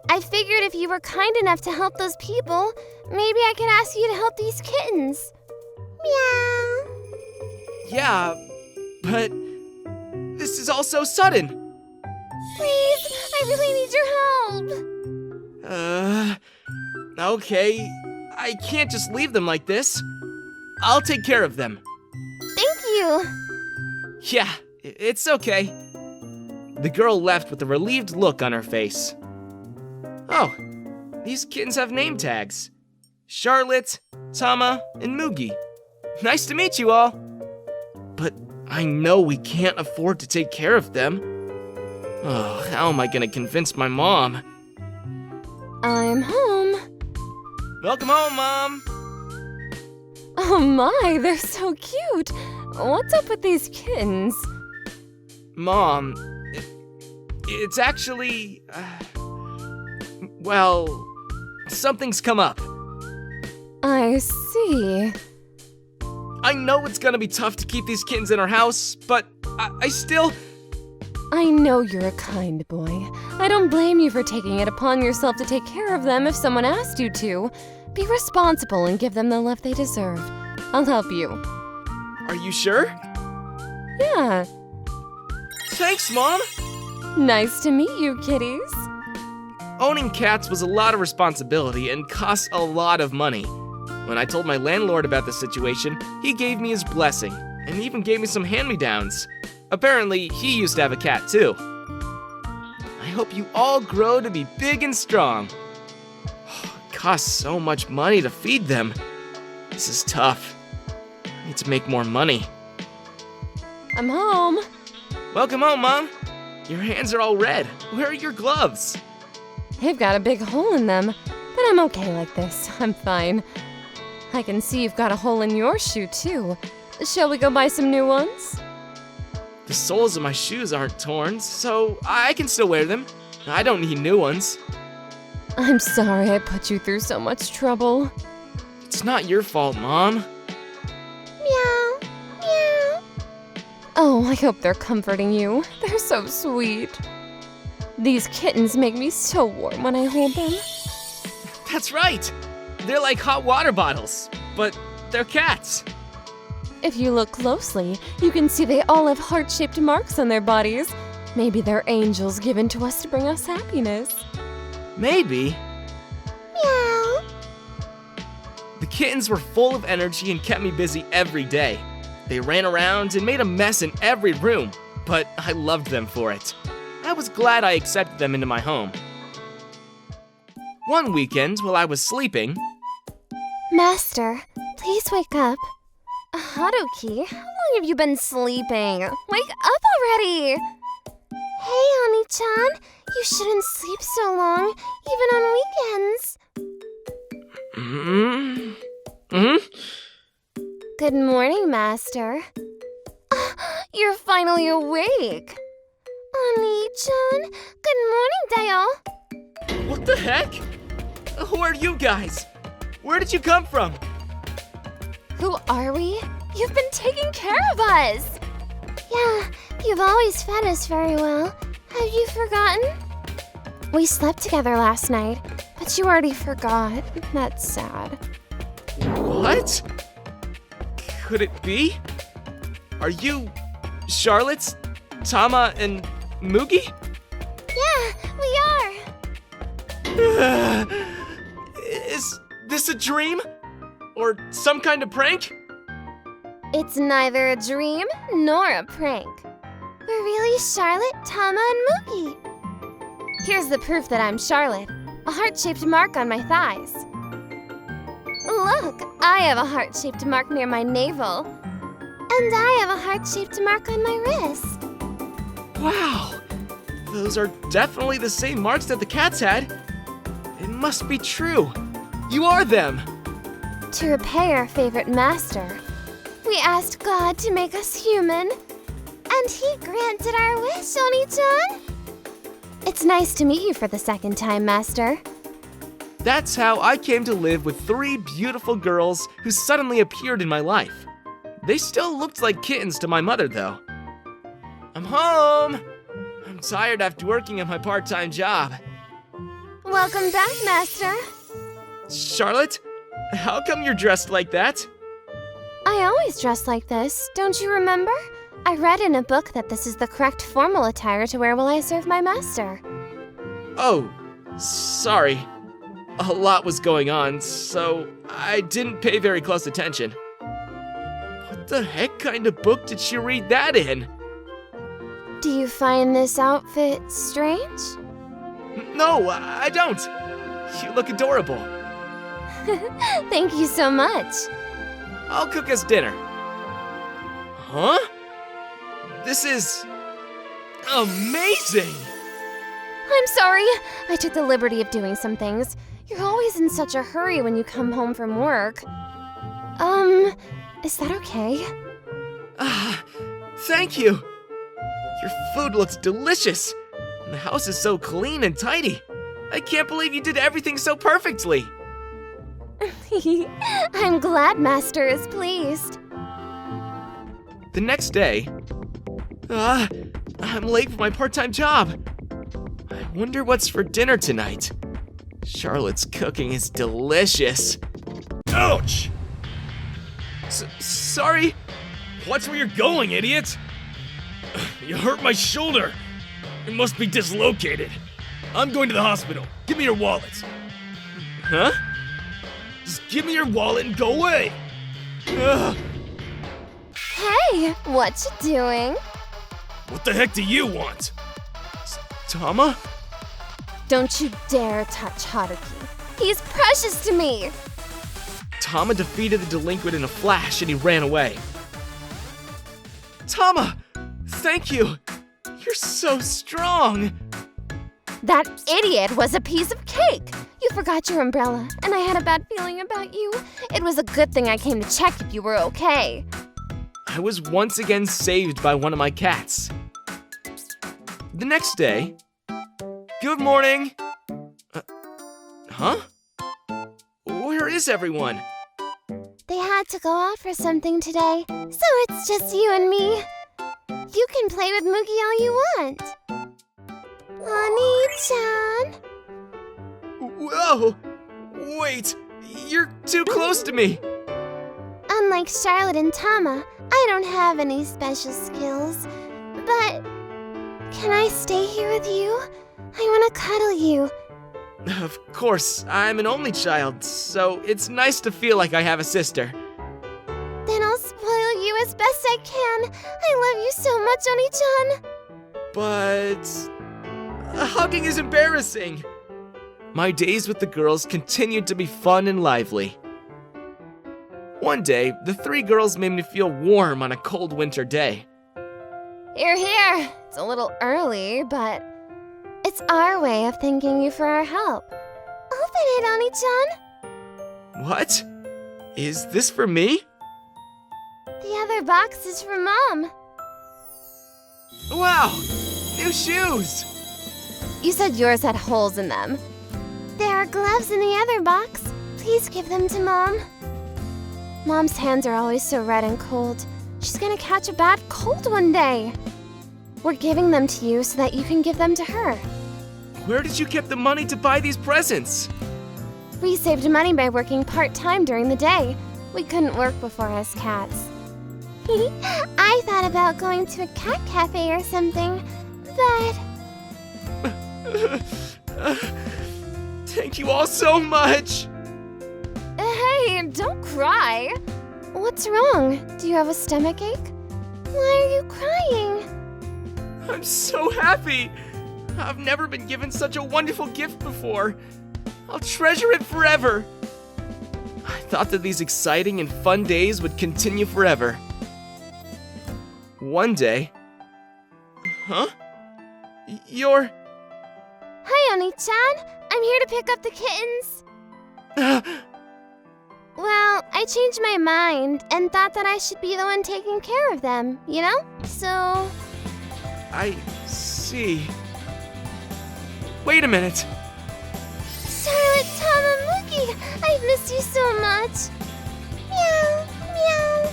I figured if you were kind enough to help those people, maybe I could ask you to help these kittens. Meow. Yeah, but this is all so sudden. Please, I really need your help. Okay. I can't just leave them like this. I'll take care of them. Thank you. Yeah, it's okay. The girl left with a relieved look on her face. Oh, these kittens have name tags. Charlotte, Tama, and Mugi. Nice to meet you all. But I know we can't afford to take care of them. Oh, how am I gonna convince my mom? I'm home. Welcome home, Mom. Oh my, they're so cute. What's up with these kittens? Mom, it's actually, well, something's come up. I see. I know it's gonna be tough to keep these kittens in our house, but I still... I know you're a kind boy. I don't blame you for taking it upon yourself to take care of them if someone asked you to. Be responsible and give them the love they deserve. I'll help you. Are you sure? Yeah. Thanks, Mom. Nice to meet you, kitties. Owning cats was a lot of responsibility and cost a lot of money. When I told my landlord about the situation, he gave me his blessing and even gave me some hand-me-downs. Apparently, he used to have a cat too. I hope you all grow to be big and strong. It costs so much money to feed them. This is tough. I need to make more money. I'm home. Welcome home, Mom. Your hands are all red. Where are your gloves? They've got a big hole in them, but I'm okay like this. I'm fine. I can see you've got a hole in your shoe, too. Shall we go buy some new ones? The soles of my shoes aren't torn, so I can still wear them. I don't need new ones. I'm sorry I put you through so much trouble. It's not your fault, Mom. Meow, meow. Oh, I hope they're comforting you. They're so sweet. These kittens make me so warm when I hold them. That's right. They're like hot water bottles, but they're cats. If you look closely, you can see they all have heart-shaped marks on their bodies. Maybe they're angels given to us to bring us happiness. Maybe. Meow. The kittens were full of energy and kept me busy every day. They ran around and made a mess in every room, but I loved them for it. I was glad I accepted them into my home. One weekend, while I was sleeping... Master, please wake up. Haruki, how long have you been sleeping? Wake up already! Hey, Oni-chan, you shouldn't sleep so long, even on weekends. Good morning, Master. You're finally awake. Oni-chan, good morning, Dayo. What the heck? Who are you guys? Where did you come from? Who are we? You've been taking care of us. Yeah, you've always fed us very well. Have you forgotten? We slept together last night, but you already forgot. That's sad. What? Could it be? Are you Charlotte's, Tama, and Mugi? Yeah, we are. Is this a dream? Or some kind of prank? It's neither a dream nor a prank. We're really Charlotte, Tama, and Mugi. Here's the proof that I'm Charlotte. A heart-shaped mark on my thighs. Look, I have a heart-shaped mark near my navel. And I have a heart-shaped mark on my wrist. Wow! Those are definitely the same marks that the cats had. It must be true. You are them. To repay our favorite master, we asked God to make us human, and he granted our wish, Oni-chan. It's nice to meet you for the second time, Master. That's how I came to live with 3 beautiful girls who suddenly appeared in my life. They still looked like kittens to my mother, though. I'm home! I'm tired after working at my part-time job. Welcome back, Master. Charlotte, how come you're dressed like that? I always dress like this, don't you remember? I read in a book that this is the correct formal attire to wear while I serve my master. Oh, sorry. A lot was going on, so I didn't pay very close attention. What the heck kind of book did she read that in? Do you find this outfit strange? No, I don't. You look adorable. Thank you so much. I'll cook us dinner. Huh? This is amazing! I'm sorry. I took the liberty of doing some things. You're always in such a hurry when you come home from work. Is that okay? Thank you. Your food looks delicious. And the house is so clean and tidy. I can't believe you did everything so perfectly. I'm glad Master is pleased. The next day, I'm late for my part-time job. I wonder what's for dinner tonight. Charlotte's cooking is delicious. Ouch! Sorry. Watch where you're going, idiot! You hurt my shoulder. It must be dislocated. I'm going to the hospital. Give me your wallet. Huh? Just give me your wallet and go away. Ugh. Hey, what you doing? What the heck do you want? Tama? Don't you dare touch Haruki. He's precious to me. Tama defeated the delinquent in a flash and he ran away. Tama! Thank you! You're so strong! That idiot was a piece of cake. You forgot your umbrella, and I had a bad feeling about you. It was a good thing I came to check if you were okay. I was once again saved by one of my cats. The next day... Good morning! Huh? Where is everyone? They had to go out for something today, so it's just you and me. You can play with Mugi all you want. Oni-chan. Whoa! Wait! You're too close to me! Unlike Charlotte and Tama, I don't have any special skills. But can I stay here with you? I want to cuddle you. Of course, I'm an only child, so it's nice to feel like I have a sister. Then I'll spoil you as best I can. I love you so much, Oni-chan. But... hugging is embarrassing. My days with the girls continued to be fun and lively. One day, the three girls made me feel warm on a cold winter day. Here, here. It's a little early, but it's our way of thanking you for our help. Open it, Oni-chan. What? Is this for me? The other box is for Mom. Wow! New shoes! You said yours had holes in them. There are gloves in the other box. Please give them to Mom. Mom's hands are always so red and cold. She's gonna catch a bad cold one day. We're giving them to you so that you can give them to her. Where did you get the money to buy these presents? We saved money by working part-time during the day. We couldn't work before as cats. I thought about going to a cat cafe or something, but... Thank you all so much! Hey, don't cry. What's wrong? Do you have a stomachache? Why are you crying? I'm so happy! I've never been given such a wonderful gift before. I'll treasure it forever. I thought that these exciting and fun days would continue forever. One day... Huh? You're... Hi, Oni-chan. I'm here to pick up the kittens. Well, I changed my mind and thought that I should be the one taking care of them, you know? So... I see. Wait a minute. Charlotte, Tama, Mugi, I've missed you so much. Meow, meow.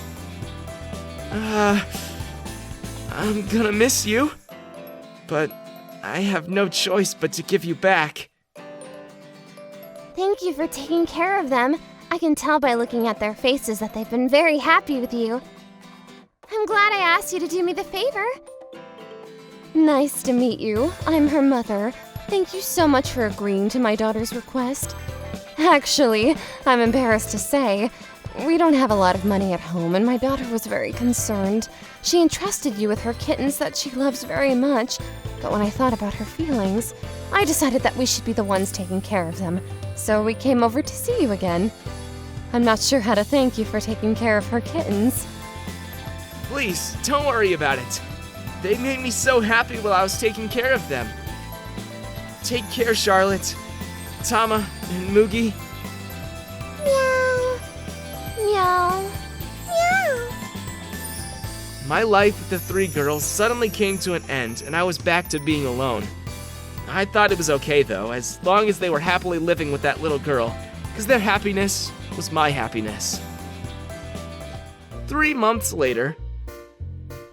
I'm gonna miss you, but I have no choice but to give you back. Thank you for taking care of them. I can tell by looking at their faces that they've been very happy with you. I'm glad I asked you to do me the favor. Nice to meet you. I'm her mother. Thank you so much for agreeing to my daughter's request. Actually, I'm embarrassed to say, we don't have a lot of money at home, and my daughter was very concerned. She entrusted you with her kittens that she loves very much, but when I thought about her feelings, I decided that we should be the ones taking care of them, so we came over to see you again. I'm not sure how to thank you for taking care of her kittens. Please, don't worry about it. They made me so happy while I was taking care of them. Take care, Charlotte, Tama, and Mugi. Meow. Meow. Meow. My life with the three girls suddenly came to an end, and I was back to being alone. I thought it was okay, though, as long as they were happily living with that little girl, because their happiness was my happiness. 3 months later.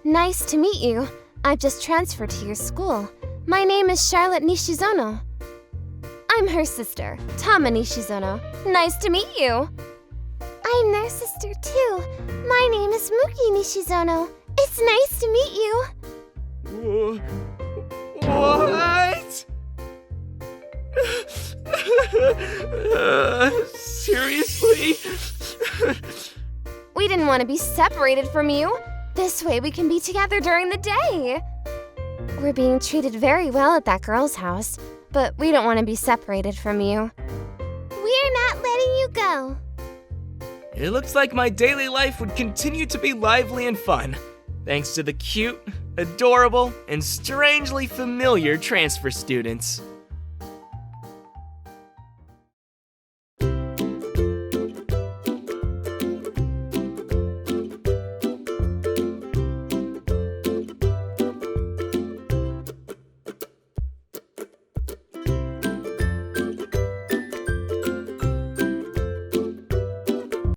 Nice to meet you. I've just transferred to your school. My name is Charlotte Nishizono. I'm her sister, Tama Nishizono. Nice to meet you. I'm their sister too. My name is Muki Nishizono. It's nice to meet you. What? Seriously? We didn't want to be separated from you. This way we can be together during the day. We're being treated very well at that girl's house, but we don't want to be separated from you. We're not letting you go. It looks like my daily life would continue to be lively and fun, thanks to the cute, adorable, and strangely familiar transfer students.